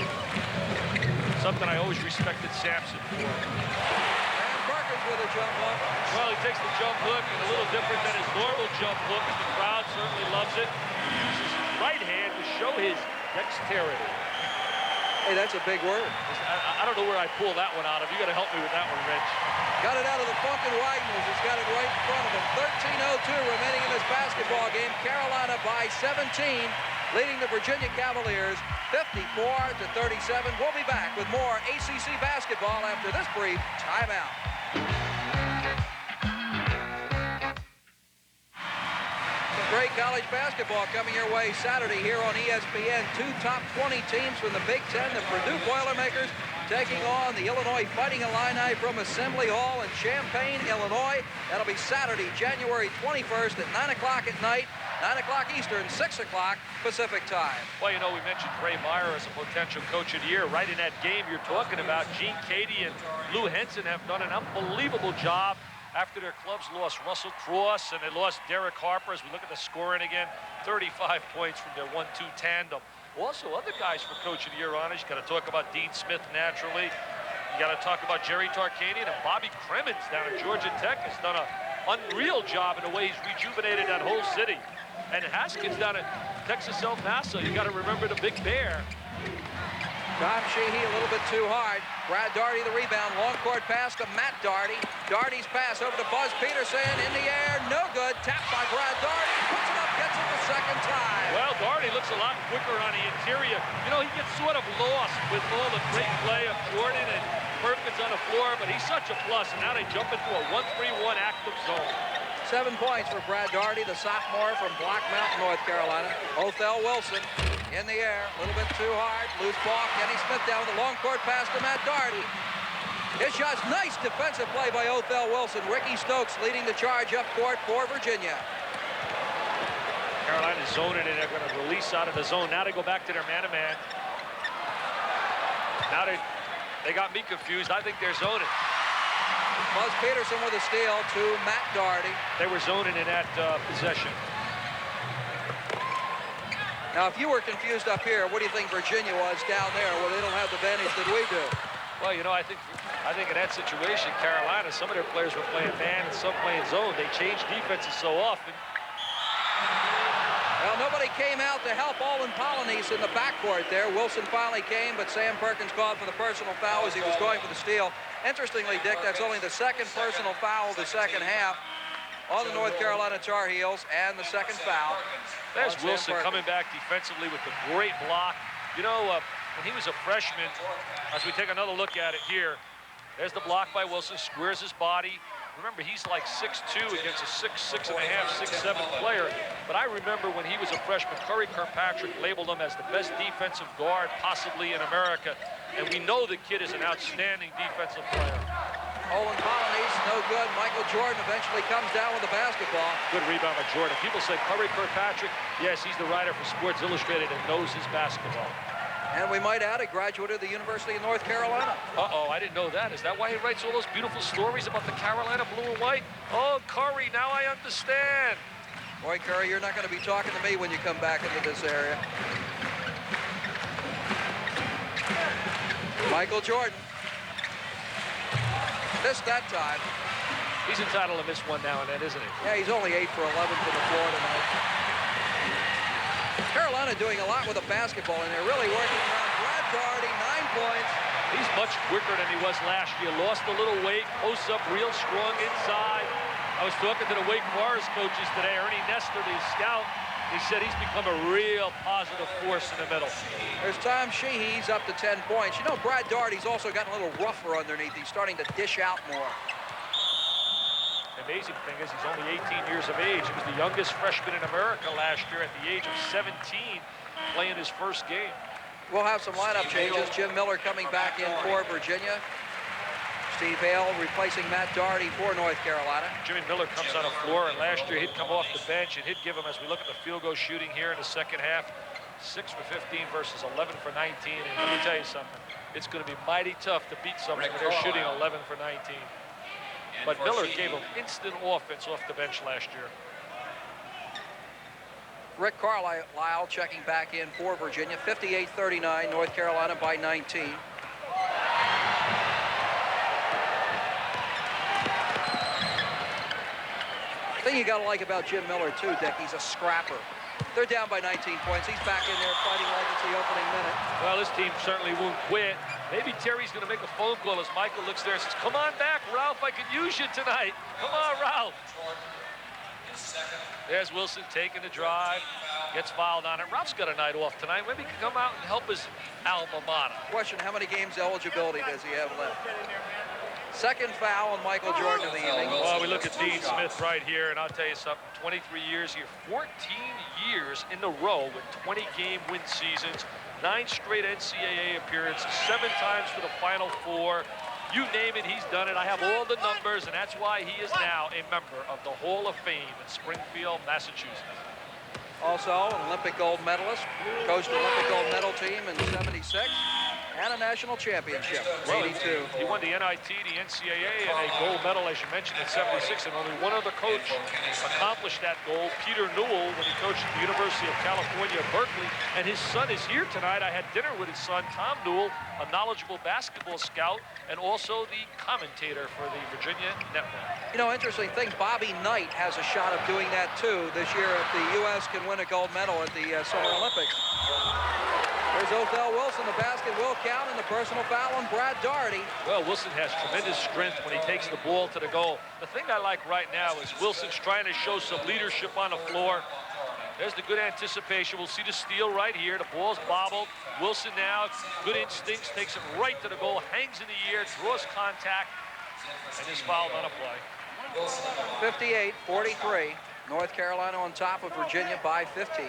Something I always respected Sampson for. And Perkins with a jump hook. Well, he takes the jump hook, and a little different than his normal jump hook. The crowd certainly loves it. He uses his right hand to show his dexterity. Hey, that's a big word. I don't know where I pull that one out of. You got to help me with that one, Rich. Got it out of the Funkin' Wagnalls. He's got it right in front of him. 13:02 remaining in this basketball game. Carolina by 17, leading the Virginia Cavaliers 54-37. We'll be back with more ACC basketball after this brief timeout. Some great college basketball coming your way Saturday here on ESPN. 2 top 20 teams from the Big Ten, the Purdue Boilermakers, taking on the Illinois Fighting Illini from Assembly Hall in Champaign, Illinois. That'll be Saturday, January 21st at 9 o'clock at night, 9 o'clock Eastern, 6 o'clock Pacific time. Well, you know, we mentioned Ray Meyer as a potential coach of the year. Right in that game you're talking about, Gene Cady and Lou Henson have done an unbelievable job after their clubs lost Russell Cross and they lost Derek Harper. As we look at the scoring again, 35 points from their 1-2 tandem. Also, other guys for Coach of the Year honors. You got to talk about Dean Smith naturally. You got to talk about Jerry Tarkanian and Bobby Cremins down at Georgia Tech has done an unreal job in the way he's rejuvenated that whole city. And Haskins down at Texas El Paso. You got to remember the Big Bear. Tom Sheehy a little bit too hard. Brad Daugherty the rebound. Long court pass to Matt Daugherty. Daugherty's pass over to Buzz Peterson. In the air, no good. Tapped by Brad Daugherty. Puts it up, gets it the second time. Well, Daugherty looks a lot quicker on the interior. You know, he gets sort of lost with all the great play of Jordan and Perkins on the floor, but he's such a plus. And now they jump into a 1-3-1 active zone. 7 points for Brad Daugherty, the sophomore from Black Mountain, North Carolina. Othell Wilson in the air, a little bit too hard. Loose ball, Kenny Smith down with a long court pass to Matt Daugherty. His shot's nice defensive play by Othell Wilson. Ricky Stokes leading the charge up court for Virginia. Carolina's zoning and they're going to release out of the zone. Now they go back to their man-to-man. Now they got me confused. I think they're zoning. Buzz Peterson with a steal to Matt Daugherty. They were zoning in that possession. Now, if you were confused up here, what do you think Virginia was down there where they don't have the advantage that we do? Well, you know, I think in that situation, Carolina, some of their players were playing man and some playing zone. They changed defenses so often. Well, nobody came out to help Olin Polynice in the backcourt there. Wilson finally came, but Sam Perkins called for the personal foul as he was going for the steal. Interestingly, Dick, that's only the second personal foul of the second half on the North Carolina Tar Heels, and the second foul. There's Wilson coming back defensively with the great block. You know, when he was a freshman, as we take another look at it here, there's the block by Wilson, squares his body. Remember, he's like 6'2" against a 6'6 and a half, 6'7 player. But I remember when he was a freshman, Curry Kirkpatrick labeled him as the best defensive guard possibly in America. And we know the kid is an outstanding defensive player. Olin Polynice, no good. Michael Jordan eventually comes down with the basketball. Good rebound by Jordan. People say Curry Kirkpatrick. Yes, he's the writer for Sports Illustrated and knows his basketball. And we might add a graduate of the University of North Carolina. Uh-oh, I didn't know that. Is that why he writes all those beautiful stories about the Carolina blue and white? Oh, Curry, now I understand. Boy, Curry, you're not going to be talking to me when you come back into this area. Michael Jordan. Missed that time. He's entitled to miss one now and then, isn't he? Yeah, he's only 8 for 11 from the floor tonight. Carolina doing a lot with the basketball, and they're really working around Brad Daugherty, 9 points. He's much quicker than he was last year. Lost a little weight, posts up real strong inside. I was talking to the Wake Forest coaches today, Ernie Nestor, the scout. He said he's become a real positive force in the middle. There's Tom Sheehy's up to 10 points. You know, Brad Daugherty's also gotten a little rougher underneath. He's starting to dish out more. The amazing thing is he's only 18 years of age. He was the youngest freshman in America last year at the age of 17, playing his first game. We'll have some lineup changes. Jim Miller coming back in for Virginia. Steve Hale replacing Matt Daugherty for North Carolina. Jimmy Miller comes on the floor, and last year he'd come off the bench, and he'd give him, as we look at the field goal shooting here in the second half, 6 for 15 versus 11 for 19. And let me tell you something, it's going to be mighty tough to beat someone when they're shooting 11 for 19. But Miller gave him instant offense off the bench last year. Rick Carlisle checking back in for Virginia. 58-39, North Carolina by 19. The thing you got to like about Jim Miller, too, Dick, he's a scrapper. They're down by 19 points. He's back in there fighting like it's the opening minute. Well, this team certainly won't quit. Maybe Terry's going to make a phone call as Michael looks there and says, come on back, Ralph, I could use you tonight. Come on, Ralph. There's Wilson taking the drive, gets fouled on it. Ralph's got a night off tonight. Maybe he can come out and help his alma mater. Question, how many games eligibility does he have left? Second foul on Michael Jordan of the evening. Well, we look at Dean Smith right here, and I'll tell you something, 23 years here, 14 years in a row with 20-game win seasons, 9 straight NCAA appearances, 7 times for the Final Four. You name it, he's done it. I have all the numbers, and that's why he is now a member of the Hall of Fame in Springfield, Massachusetts. Also, an Olympic gold medalist, coached the Olympic gold medal team in '76, and a national championship, Well, 82. He won the NIT, the NCAA, and a gold medal, as you mentioned, in '76, and only one other coach accomplished that goal, Peter Newell, when he coached at the University of California, Berkeley, and his son is here tonight. I had dinner with his son, Tom Newell, a knowledgeable basketball scout, and also the commentator for the Virginia Network. You know, interesting thing, Bobby Knight has a shot of doing that, too, this year if the U.S. can win a gold medal at the Summer Olympics. There's Othell Wilson. The basket will count, and the personal foul on Brad Daugherty. Well, Wilson has tremendous strength when he takes the ball to the goal. The thing I like right now is Wilson's trying to show some leadership on the floor. There's the good anticipation. We'll see the steal right here. The ball's bobbled. Wilson now, good instincts, takes it right to the goal, hangs in the air, draws contact, and is fouled on a play. 58-43. North Carolina on top of Virginia by 15.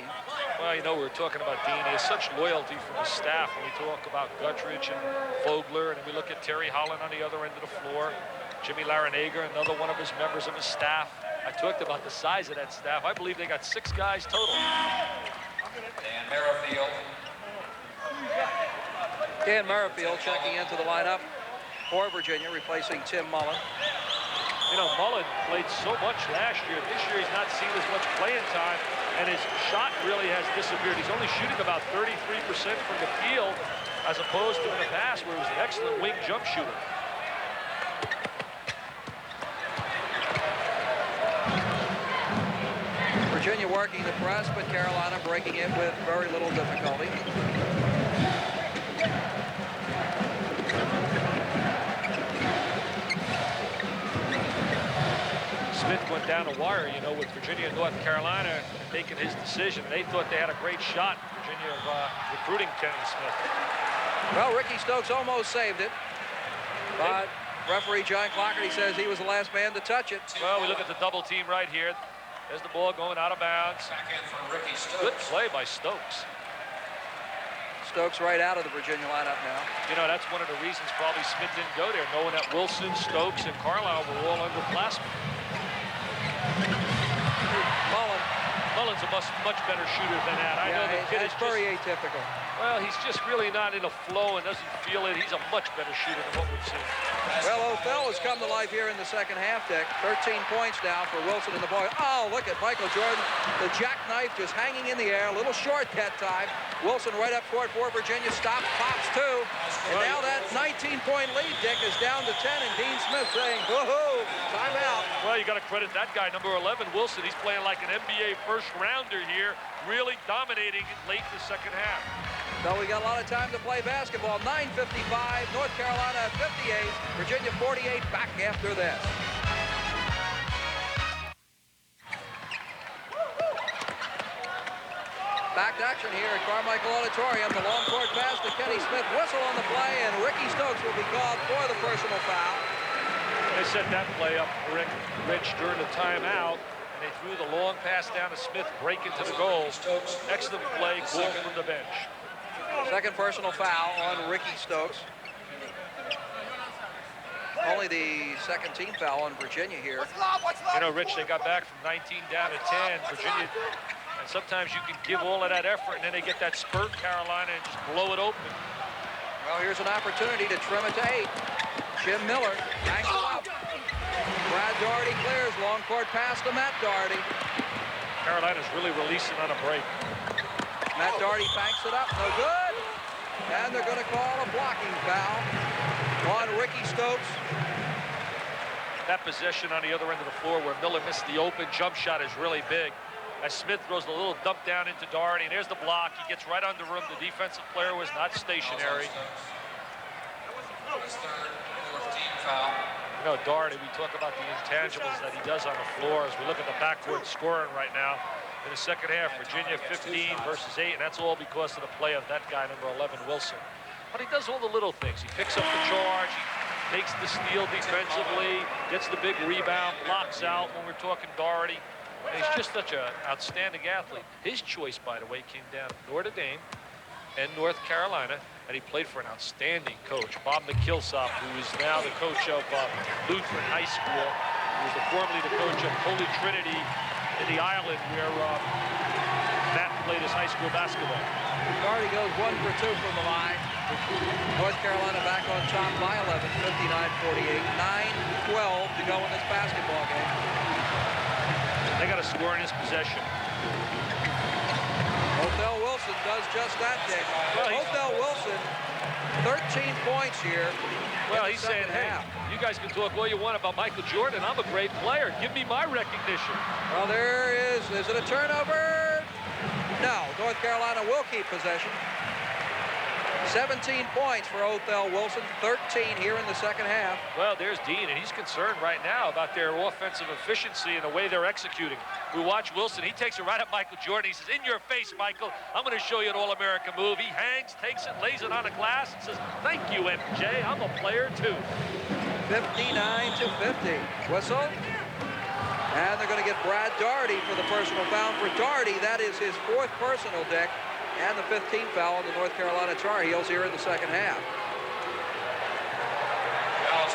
Well, you know, we were talking about Dean. He has such loyalty from his staff when we talk about Guttridge and Fogler, and we look at Terry Holland on the other end of the floor. Jimmy Larinaga, another one of his members of his staff. I talked about the size of that staff. I believe they got 6 guys total. Dan Merrifield. Dan Merrifield checking into the lineup for Virginia, replacing Tim Mullen. You know, Mullen played so much last year. This year he's not seen as much playing time, and his shot really has disappeared. He's only shooting about 33% from the field, as opposed to in the past where he was an excellent wing jump shooter. Virginia working the press, but Carolina breaking it with very little difficulty. Smith went down a wire, you know, with Virginia and North Carolina making his decision. They thought they had a great shot, Virginia, of recruiting Kenny Smith. Well, Ricky Stokes almost saved it, but referee John Clockerty says he was the last man to touch it. Well, we look at the double team right here. There's the ball going out of bounds. Back in from Ricky Stokes. Good play by Stokes. Stokes right out of the Virginia lineup now. You know, that's one of the reasons probably Smith didn't go there, knowing that Wilson, Stokes, and Carlisle were all underclassmen. Mullen Mullen's a much better shooter than that. I know the kid is very atypical. Well, he's just really not in a flow and doesn't feel it. He's a much better shooter than what we've seen. Well, Othell has come to life here in the second half, Dick. 13 points now for Wilson in the ball. Oh, look at Michael Jordan. The jackknife just hanging in the air. A little short that time. Wilson right up court for Virginia. Stops, pops two. And now that 19-point lead, Dick, is down to 10. And Dean Smith saying, woohoo, timeout. Well, you got to credit that guy, number 11, Wilson. He's playing like an NBA first-rounder here, really dominating late in the second half. So we got a lot of time to play basketball. 9:55, North Carolina 58, Virginia 48, back after this. Back to action here at Carmichael Auditorium. The long court pass to Kenny Smith. Whistle on the play, and Ricky Stokes will be called for the personal foul. They set that play up, Rich, during the timeout, and they threw the long pass down to Smith, break into the goal. Excellent play, goal from the bench. Second personal foul on Ricky Stokes. Only the second team foul on Virginia here. You know, Rich, they got back from 19 down to 10. Virginia, and sometimes you can give all of that effort, and then they get that spurt, Carolina, and just blow it open. Well, here's an opportunity to trim it to 8. Jim Miller hangs it up. Brad Daugherty clears. Long court pass to Matt Daugherty. Carolina's really releasing on a break. Matt Daugherty banks it up. No good. And they're going to call a blocking foul on Ricky Stokes. That possession on the other end of the floor where Miller missed the open jump shot is really big. As Smith throws a little dump down into Daugherty, and there's the block. He gets right under him. The defensive player was not stationary. You know, Daugherty, we talk about the intangibles that he does on the floor as we look at the backcourt scoring right now. In the second half, Virginia 15 versus 8, and that's all because of the play of that guy, number 11, Wilson. But he does all the little things. He picks up the charge, he takes the steal defensively, gets the big rebound, blocks out when we're talking Daugherty. And he's just such an outstanding athlete. His choice, by the way, came down Notre Dame and North Carolina, and he played for an outstanding coach, Bob McKillsop, who is now the coach of Lutheran High School, who was formerly the coach of Holy Trinity in the island where Matt played his high school basketball. Daugherty goes 1 for 2 from the line. North Carolina back on top by 11, 59-48. 9-12 to go in this basketball game. They got to score in this possession. Othell Wilson does just that, Dick. Well, Othell Wilson, 13 points here. Well, he's saying, hey, you guys can talk all you want about Michael Jordan. I'm a great player. Give me my recognition. Well, there is it a turnover? No, North Carolina will keep possession. 17 points for Othell Wilson, 13 here in the second half. Well, there's Dean, and he's concerned right now about their offensive efficiency and the way they're executing. We watch Wilson. He takes it right at Michael Jordan. He says, in your face, Michael. I'm going to show you an All-American move. He hangs, takes it, lays it on a glass, and says, thank you, MJ. I'm a player, too. 59-50. Whistle. And they're going to get Brad Daugherty for the personal foul. For Daugherty, that is his 4th personal, Dick. And the 15th foul on the North Carolina Tar Heels here in the second half.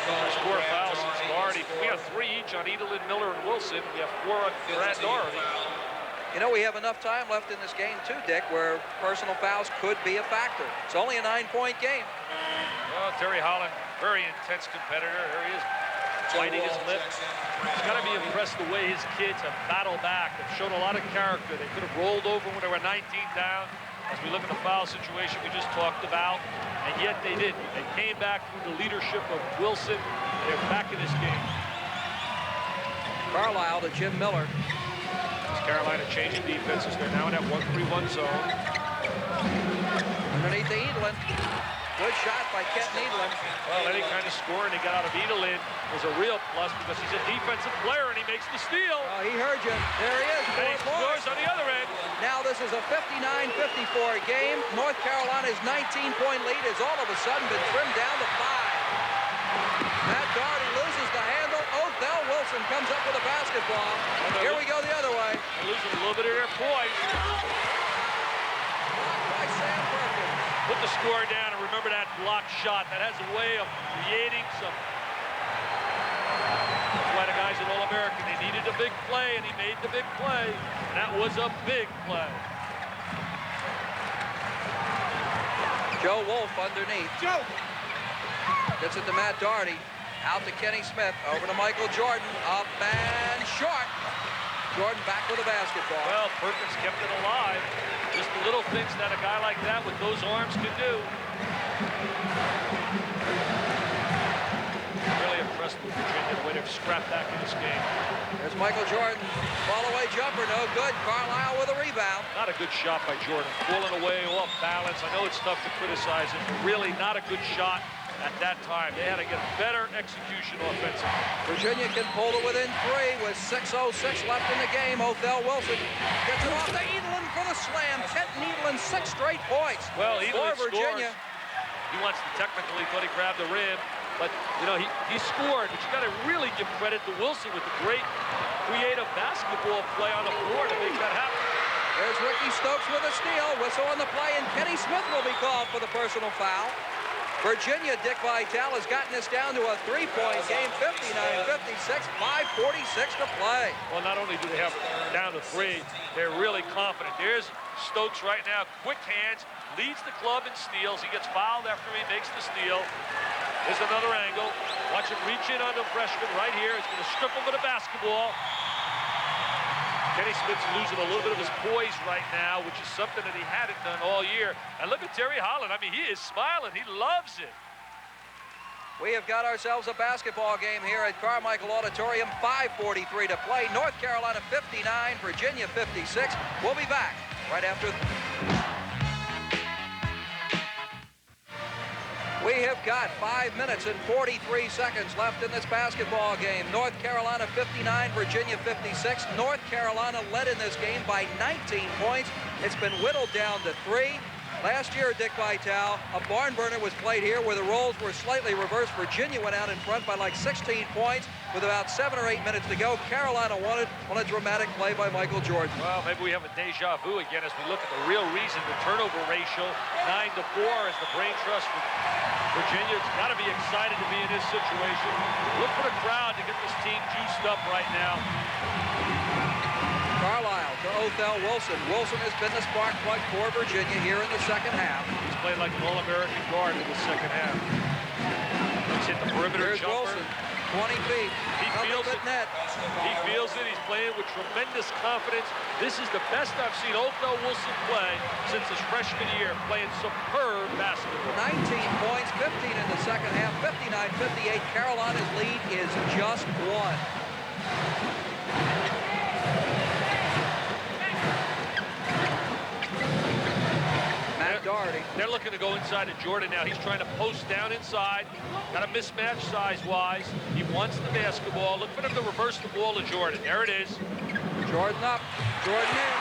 There's 4 fouls since Daugherty. We have 3 each on Edelin, Miller, and Wilson. We have 4 on Brad Daugherty. You know, we have enough time left in this game, too, Dick, where personal fouls could be a factor. It's only a 9-point game. Well, Terry Holland, very intense competitor. There he is, biting his lip. He's got to be impressed the way his kids have battled back. They've shown a lot of character. They could have rolled over when they were 19 down. As we look at the foul situation we just talked about, and yet they didn't. They came back through the leadership of Wilson. They're back in this game. Carlisle to Jim Miller. As Carolina changing defenses, they're now in that 1-3-1 zone. Underneath the Edelin. Good shot by Kenton Edelin. Well, any kind of scoring they got out of Edelin was a real plus because he's a defensive player and he makes the steal. Oh, he heard you. There he is. And he scores on the other end. Now this is a 59-54 game. North Carolina's 19-point lead has all of a sudden been trimmed down to 5. Matt Daugherty loses the handle. Othell Wilson comes up with a basketball. Here we go the other way. They're losing a little bit of their poise. By Sam Perkins. Put the score down and remember that block shot. That has a way of creating some. That's why the guys at All-American, they needed to big play, and he made the big play. And that was a big play. Joe Wolf underneath. Joe! Gets it to Matt Doherty. Out to Kenny Smith. Over to Michael Jordan. Up and short. Jordan back with the basketball. Well, Perkins kept it alive. Just the little things that a guy like that with those arms can do. Really impressed with Virginia, the way they've scrapped back in this game. There's Michael Jordan. Fall-away jumper, no good. Carlisle with a rebound. Not a good shot by Jordan. Falling away, off balance. I know it's tough to criticize him, but really not a good shot at that time. They had to get better execution offensively. Virginia can pull to within 3 with 6:06 left in the game. Othell Wilson gets it off to Edelin for the slam. Kenton Edelin, 6 straight points. Well, Edelin for Virginia. He wants to technically, thought he grabbed the rim. But, you know, he scored. But you got to really give credit to Wilson with the great creative basketball play on the floor to make that happen. There's Ricky Stokes with a steal. Whistle on the play, and Kenny Smith will be called for the personal foul. Virginia, Dick Vitale has gotten this down to a 3-point game, 59-56, 5:46 to play. Well, not only do they have it down to 3, they're really confident. There's Stokes right now, quick hands, leads the club in steals. He gets fouled after he makes the steal. There's another angle. Watch him reach in on the freshman right here. He's going to strip him with a basketball. Kenny Smith's losing a little bit of his poise right now, which is something that he hadn't done all year. And look at Terry Holland. I mean, he is smiling. He loves it. We have got ourselves a basketball game here at Carmichael Auditorium. 5:43 to play. North Carolina 59, Virginia 56. We'll be back right after. We have got 5 minutes and 43 seconds left in this basketball game. North Carolina 59, Virginia 56. North Carolina led in this game by 19 points. It's been whittled down to 3. Last year, Dick Vitale, a barn burner was played here where the roles were slightly reversed. Virginia went out in front by like 16 points with about 7 or 8 minutes to go. Carolina won it on a dramatic play by Michael Jordan. Well, maybe we have a deja vu again as we look at the real reason, the turnover ratio, 9-4 is the brain trust for Virginia. It's got to be excited to be in this situation. Look for the crowd to get this team juiced up right now. Carlisle to Othell Wilson. Wilson has been the spark plug for Virginia here in the second half. He's played like an All-American guard in the second half. He's hit the perimeter Here's jumper. Wilson, 20 feet. He feels it. Net. He feels it. He's playing with tremendous confidence. This is the best I've seen Othell Wilson play since his freshman year, playing superb basketball. 19 points, 15 in the second half, 59-58. Carolina's lead is just 1. Doherty. They're looking to go inside of Jordan now. He's trying to post down inside. Got a mismatch size-wise. He wants the basketball. Look for him to reverse the ball to Jordan. There it is. Jordan up. Jordan in.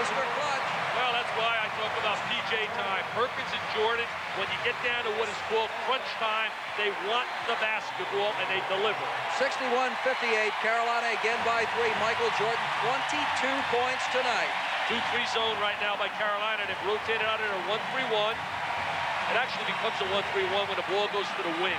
Mr. Clutch. Well, that's why I talk about PJ time. Perkins and Jordan, when you get down to what is called crunch time, they want the basketball and they deliver. 61-58. Carolina again by 3. Michael Jordan, 22 points tonight. 2-3 zone right now by Carolina. They've rotated out in a 1-3-1. It actually becomes a 1-3-1 when the ball goes to the wing.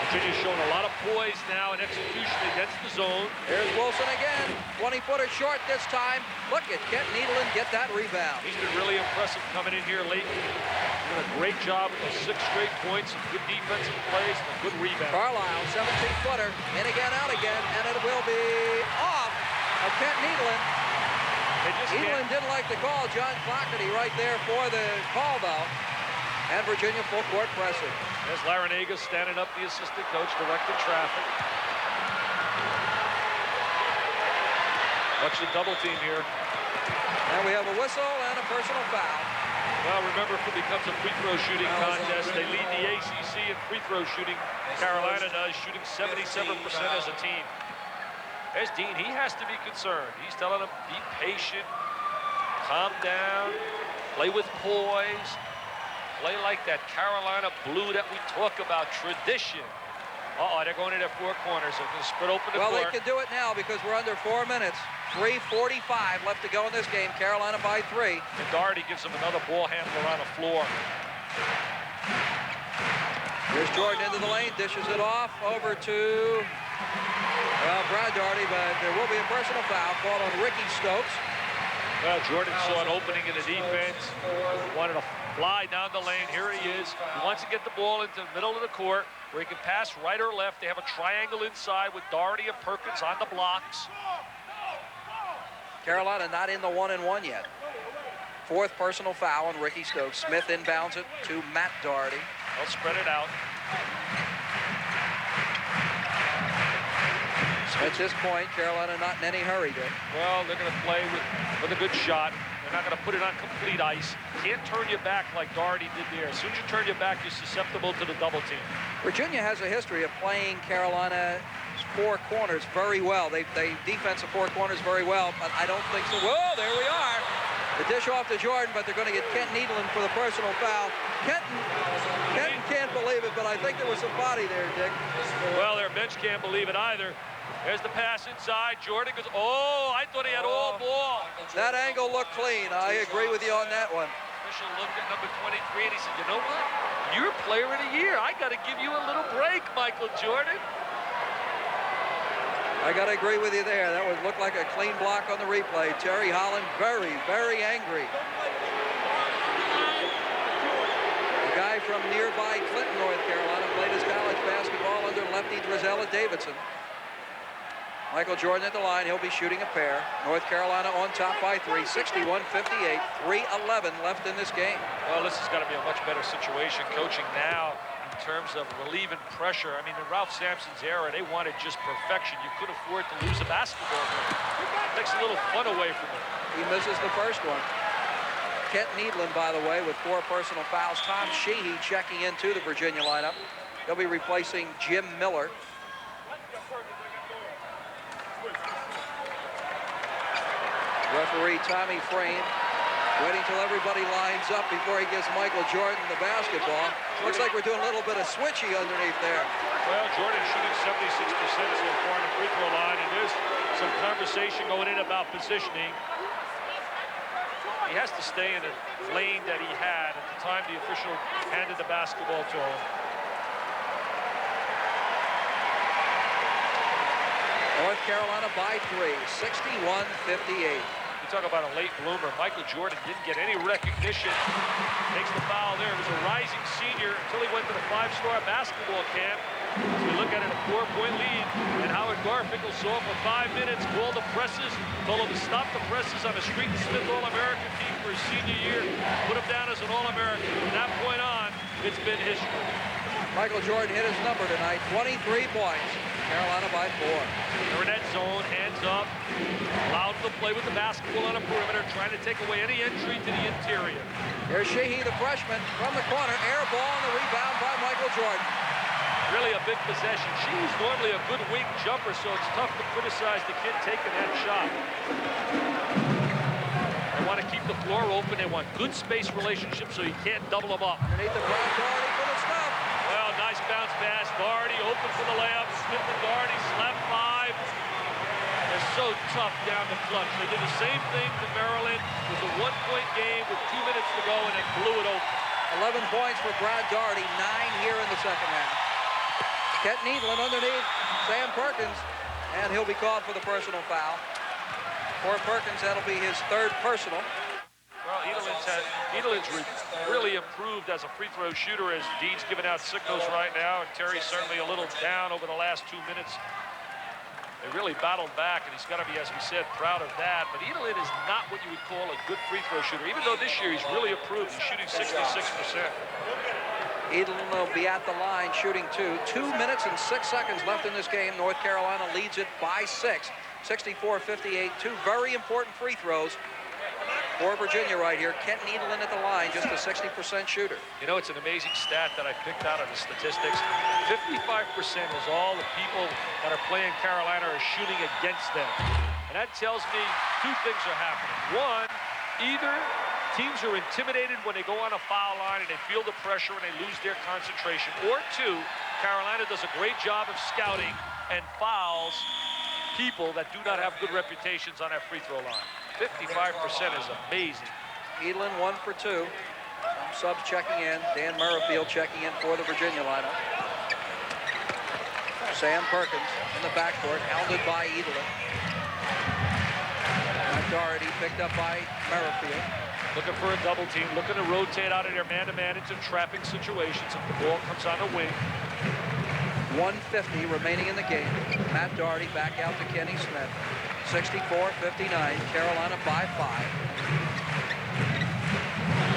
Virginia's shown a lot of poise now and execution against the zone. Here's Wilson again. 20-footer short this time. Look at Kenton Edelin get that rebound. He's been really impressive coming in here late. Doing a great job with those 6 straight points, some good defensive plays, and a good rebound. Carlisle, 17-footer, in again, out again, and it will be off of Kenton Edelin. Edelin didn't like the call. John Clougherty right there for the call, though. And Virginia full court pressing. There's Larinaga standing up, the assistant coach, directing traffic. Watch the double team here. And we have a whistle and a personal foul. Well, remember, if it becomes a free throw shooting contest, they lead the ACC in free throw shooting. Carolina does, shooting 77% as a team. There's Dean. He has to be concerned. He's telling them, be patient, calm down, play with poise, play like that Carolina blue that we talk about, tradition. They're going to their 4 corners. They're going to split open the court. Well, they can do it now because we're under 4 minutes. 3:45 left to go in this game. Carolina by 3. And Doherty gives him another ball handler on the floor. Here's Jordan into the lane, dishes it off over to Brad Daugherty, but there will be a personal foul called on Ricky Stokes. Well, Jordan saw an opening in the defense, wanted to fly down the lane. Here he is. He wants to get the ball into the middle of the court where he can pass right or left. They have a triangle inside with Daugherty and Perkins on the blocks. Carolina not in the 1-and-1 yet. Fourth personal foul on Ricky Stokes. Smith inbounds it to Matt Daugherty. They'll spread it out. At this point, Carolina not in any hurry, Dick. Well, they're going to play with a good shot. They're not going to put it on complete ice. Can't turn you back like Daugherty did there. As soon as you turn your back, you're susceptible to the double team. Virginia has a history of playing Carolina's four corners very well. They defense the four corners very well, but I don't think so. Whoa, there we are. The dish off to Jordan, but they're going to get Kent Needland for the personal foul. Kenton can't believe it, but I think there was some body there, Dick. Well, their bench can't believe it either. There's the pass inside. Jordan goes, oh, I thought he had all ball. That angle looked clean. I agree with you on that one. Official looked at number 23 and he said, you know what? You're player of the year. I got to give you a little break, Michael Jordan. I got to agree with you there. That would look like a clean block on the replay. Terry Holland very, very angry. The guy from nearby Clinton, North Carolina, played his college basketball under lefty Drizella Davidson. Michael Jordan at the line. He'll be shooting a pair. North Carolina on top by 3, 61-58, 3:11 left in this game. Well, this has got to be a much better situation coaching now in terms of relieving pressure. I mean, in Ralph Sampson's era, they wanted just perfection. You couldn't afford to lose a basketball game. It takes a little fun away from it. He misses the first one. Kent Needland, by the way, with 4 personal fouls. Tom Sheehy checking into the Virginia lineup. He'll be replacing Jim Miller. Referee Tommy Frame waiting till everybody lines up before he gives Michael Jordan the basketball. Looks like we're doing a little bit of switchy underneath there. Well, Jordan shooting 76% so far on the free throw line, and there's some conversation going in about positioning. He has to stay in the lane that he had at the time the official handed the basketball to him. North Carolina by 3, 61-58. You talk about a late bloomer. Michael Jordan didn't get any recognition. Takes the foul there. He was a rising senior until he went to the 5-star basketball camp. As we look at it, a 4-point lead. And Howard Garfinkel saw for 5 minutes, called the presses, told him to stop the presses on the Street and Smith All-American team for his senior year. Put him down as an All-American. From that point on, it's been history. Michael Jordan hit his number tonight, 23 points. Carolina by 4. They're in that zone, hands up. Allowed to play with the basketball on the perimeter, trying to take away any entry to the interior. Here's Sheehy, the freshman, from the corner. Air ball and the rebound by Michael Jordan. Really a big possession. Sheehy's normally a good wing jumper, so it's tough to criticize the kid taking that shot. They want to keep the floor open. They want good space relationships so you can't double them up. Underneath the Brad Daugherty for the stuff. Well, nice bounce pass. Daugherty open for the layup. Smith and Daugherty slap 5. They're so tough down the clutch. They did the same thing to Maryland. It was a 1-point game with 2 minutes to go, and they blew it open. 11 points for Brad Daugherty, 9 here in the second half. Kent Needland underneath Sam Perkins, and he'll be called for the personal foul. For Perkins, that'll be his 3rd personal. Well, Edelin's really improved as a free throw shooter, as Dean's giving out signals right now, and Terry's certainly a little down over the last 2 minutes. They really battled back, and he's got to be, as we said, proud of that. But Edelin is not what you would call a good free throw shooter, even though this year he's really improved. He's shooting 66%. Edelin will be at the line shooting 2. 2 minutes and 6 seconds left in this game. North Carolina leads it by 6. 64-58. 2 very important free throws for Virginia right here. Kent Needland at the line, just a 60% shooter. You know, it's an amazing stat that I picked out of the statistics. 55% is all the people that are playing Carolina are shooting against them. And that tells me 2 things are happening. One, either teams are intimidated when they go on a foul line and they feel the pressure and they lose their concentration. Or 2, Carolina does a great job of scouting and fouls people that do not have good reputations on that free throw line. 55% is amazing. Edelin 1 for 2. subs checking in. Dan Merrifield checking in for the Virginia lineup. Sam Perkins in the backcourt, hounded by Edelin. Doherty picked up by Merrifield. Looking for a double team, looking to rotate out of their man-to-man into trapping situations if the ball comes on the wing. 1:50 remaining in the game. Matt Doherty back out to Kenny Smith. 64-59, Carolina by 5.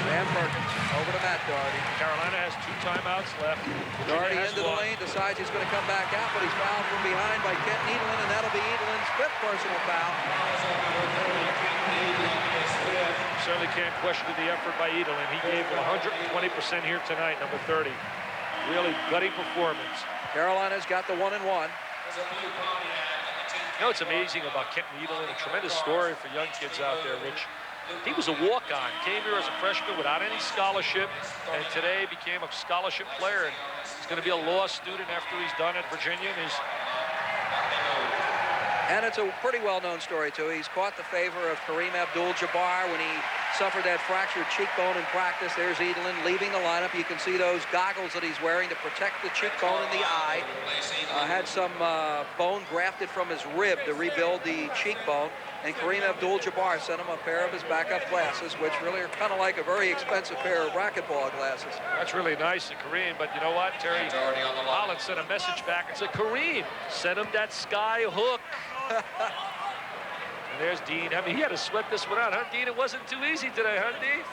Sam Perkins over to Matt Doherty. Carolina has 2 timeouts left. Doherty into the lane, decides he's going to come back out, but he's fouled from behind by Kenton Edelin, and that'll be Edelin's 5th personal foul. Certainly can't question the effort by Edelin. He gave 120% here tonight, number 30. Really gutty performance. Carolina's got the 1-1. You know what's amazing about Kenton Edelin? A tremendous story for young kids out there, Rich. He was a walk-on, came here as a freshman without any scholarship, and today became a scholarship player. And he's going to be a law student after he's done at Virginia. And it's a pretty well-known story, too. He's caught the favor of Kareem Abdul-Jabbar when he suffered that fractured cheekbone in practice. There's Edelin leaving the lineup. You can see those goggles that he's wearing to protect the cheekbone and the eye. Had some bone grafted from his rib to rebuild the cheekbone. And Kareem Abdul-Jabbar sent him a pair of his backup glasses, which really are kind of like a very expensive pair of racquetball glasses. That's really nice of Kareem, but you know what? Terry Holland sent a message back and said, Kareem, send him that sky hook. And there's Dean. I mean, he had to sweat this one out, huh, Dean? It wasn't too easy today, huh, Dean?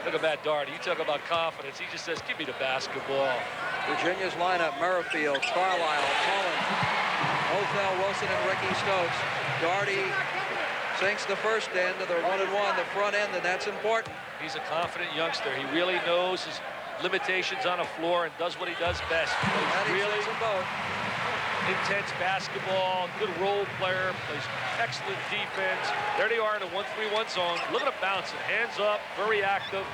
Look at Matt Doherty. You talk about confidence. He just says, give me the basketball. Virginia's lineup, Merrifield, Carlisle, Cullen, Othell Wilson, and Ricky Stokes. Doherty sinks the first end of the 1-1, the front end, and that's important. He's a confident youngster. He really knows his limitations on the floor and does what he does best. He's really intense basketball, good role player, plays excellent defense. There they are in a 1-3-1 zone. Look at him bouncing, hands up, very active.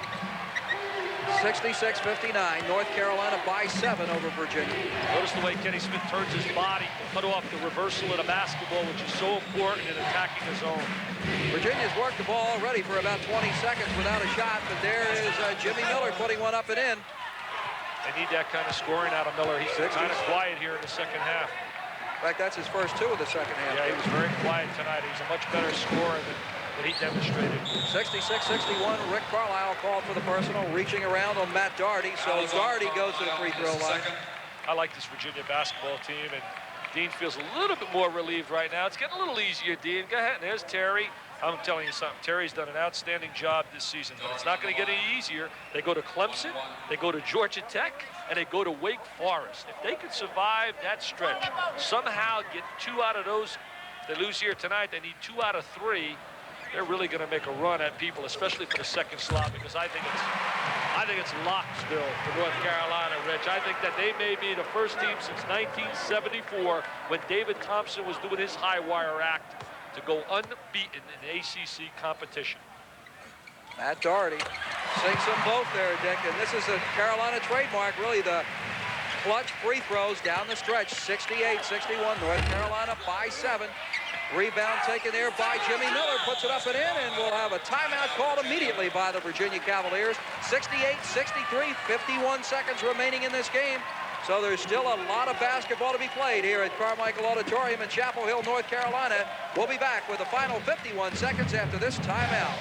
66-59, North Carolina by 7 over Virginia. Notice the way Kenny Smith turns his body to cut off the reversal of the basketball, which is so important in attacking the zone. Virginia's worked the ball already for about 20 seconds without a shot, but there is Jimmy Miller putting one up and in. They need that kind of scoring out of Miller. He's kind of quiet here in the second half. In fact, that's his first 2 of the second half. Yeah, he was very quiet tonight. He's a much better scorer than he demonstrated. 66-61, Rick Carlisle called for the personal, reaching around on Matt Doherty, so Doherty goes to the free throw line. I like this Virginia basketball team, and Dean feels a little bit more relieved right now. It's getting a little easier, Dean. Go ahead, and there's Terry. I'm telling you something, Terry's done an outstanding job this season, but it's not going to get any easier. They go to Clemson, they go to Georgia Tech, and they go to Wake Forest. If they could survive that stretch, somehow get 2 out of those, if they lose here tonight, they need 2 out of 3. They're really going to make a run at people, especially for the second slot, because I think it's locked still for North Carolina, Rich. I think that they may be the first team since 1974, when David Thompson was doing his high wire act, to go unbeaten in the ACC competition. Matt Doherty sinks them both there, Dick, and this is a Carolina trademark, really, the clutch free throws down the stretch. 68-61, North Carolina by 7. Rebound taken there by Jimmy Miller, puts it up and in, and we'll have a timeout called immediately by the Virginia Cavaliers. 68-63, 51 seconds remaining in this game. So there's still a lot of basketball to be played here at Carmichael Auditorium in Chapel Hill, North Carolina. We'll be back with the final 51 seconds after this timeout.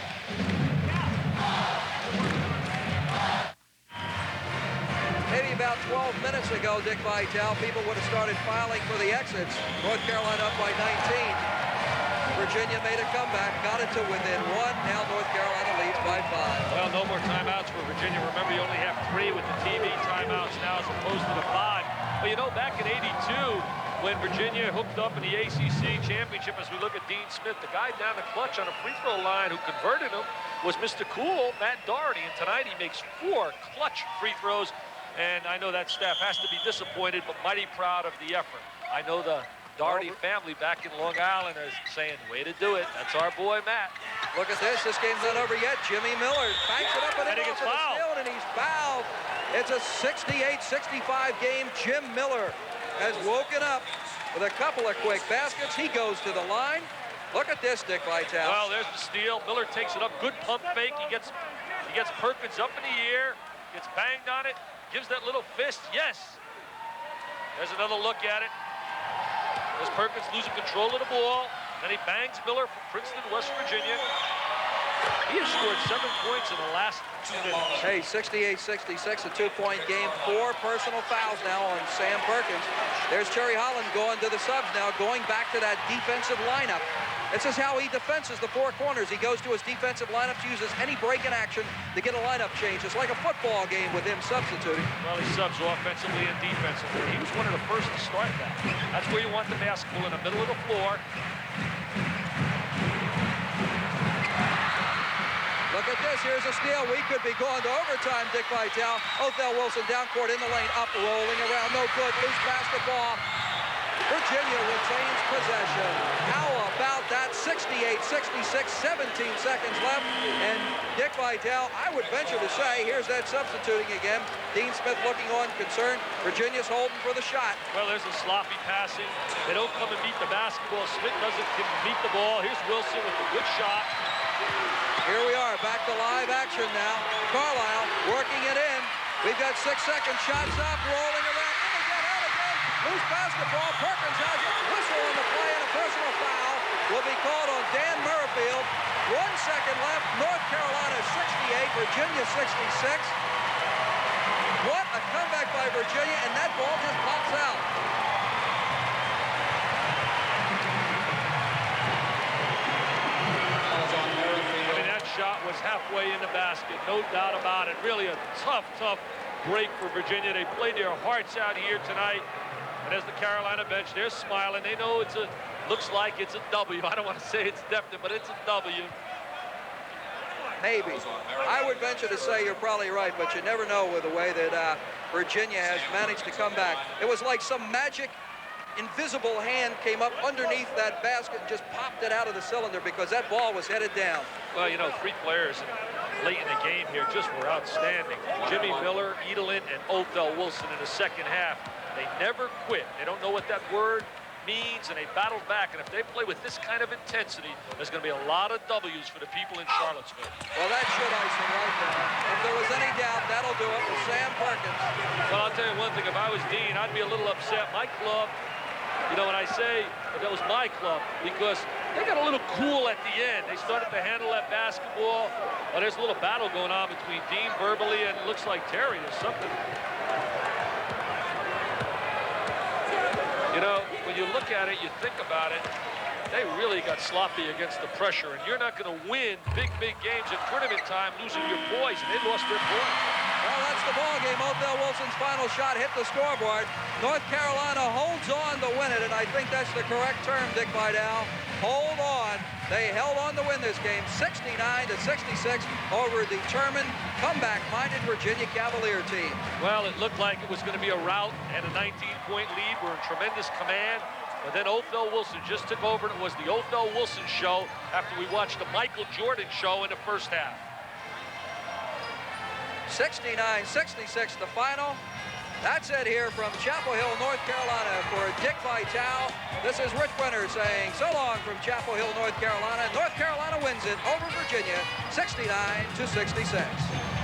Maybe about 12 minutes ago, Dick Vitale, people would have started filing for the exits. North Carolina up by 19. Virginia made a comeback, got it to within 1. Now North Carolina leads by 5. Well, no more timeouts for Virginia. Remember, you only have 3 with the TV timeouts now as opposed to the 5. But you know, back in '82, when Virginia hooked up in the ACC championship, as we look at Dean Smith, the guy down the clutch on a free throw line who converted him was Mr. Cool, Matt Doherty. And tonight he makes 4 clutch free throws. And I know that staff has to be disappointed, but mighty proud of the effort. I know the Doherty family back in Long Island is saying, way to do it. That's our boy, Matt. Look at this. This game's not over yet. Jimmy Miller banks it up and he gets fouled. And he's fouled. It's a 68-65 game. Jim Miller has woken up with a couple of quick baskets. He goes to the line. Look at this, Dick Vitale. Well, there's the steal. Miller takes it up. Good pump fake. He gets gets Perkins up in the air, gets banged on it, gives that little fist. Yes. There's another look at it. As Perkins losing control of the ball. Then he bangs Miller from Princeton, West Virginia. He has scored 7 points in the last 2 minutes. Hey, 68-66, a 2-point game. 4 personal fouls now on Sam Perkins. There's Terry Holland going to the subs now, going back to that defensive lineup. This is how he defenses the 4 corners. He goes to his defensive lineups, uses any break in action to get a lineup change. It's like a football game with him substituting. Well, he subs offensively and defensively. He was one of the first to start that. That's where you want the basketball, in the middle of the floor. Look at this. Here's a steal. We could be going to overtime, Dick Vitale. Othell Wilson down court in the lane, up, rolling around. No good. Loose basketball. Virginia retains possession. How about that? 68-66, 17 seconds left. And Dick Vitale, I would venture to say, here's that substituting again. Dean Smith looking on, concerned. Virginia's holding for the shot. Well, there's a sloppy passing. They don't come and meet the basketball. Smith doesn't meet the ball. Here's Wilson with a good shot. Here we are, back to live action now. Carlisle working it in. We've got 6 seconds. Shots up, rolling around. In again, out again. Loose basketball. Perkins has it. Whistle on the play, and a personal foul will be called on Dan Merrifield. 1 second left. North Carolina 68, Virginia 66. What a comeback by Virginia, and that ball just pops out. Shot was halfway in the basket, no doubt about it. Really a tough break for Virginia. They played their hearts out here tonight. And as the Carolina bench, they're smiling. They know looks like it's a W. I don't want to say it's definite, but it's a W. Maybe. I would venture to say you're probably right, but you never know with the way that Virginia has managed to come back. It was like some magic invisible hand came up underneath that basket and just popped it out of the cylinder because that ball was headed down. Well, you know, 3 players late in the game here just were outstanding. Jimmy Miller, Edelin, and Othell Wilson in the second half. They never quit. They don't know what that word means, and they battled back. And if they play with this kind of intensity, there's going to be a lot of W's for the people in Charlottesville. Well, that should ice them right there. If there was any doubt, that'll do it with Sam Perkins. Well, I'll tell you one thing. If I was Dean, I'd be a little upset. My club, you know, when I say that was my club, because they got a little cool at the end. They started to handle that basketball. Well, there's a little battle going on between Dean verbally and it looks like Terry. There's something. You know, when you look at it, you think about it, they really got sloppy against the pressure, and you're not going to win big games at tournament time losing your poise, and they lost their poise. Well, that's the ball game. Othell Wilson's final shot hit the scoreboard. North Carolina holds on to win it, and I think that's the correct term, Dick Vitale. Hold on. They held on to win this game, 69-66, over a determined, comeback-minded Virginia Cavalier team. Well, it looked like it was going to be a rout and a 19-point lead. We're in tremendous command. But then Othell Wilson just took over, and it was the Othell Wilson show after we watched the Michael Jordan show in the first half. 69-66, the final. That's it here from Chapel Hill, North Carolina for Dick Vitale. This is Rich Brenner saying so long from Chapel Hill, North Carolina. North Carolina wins it over Virginia, 69-66.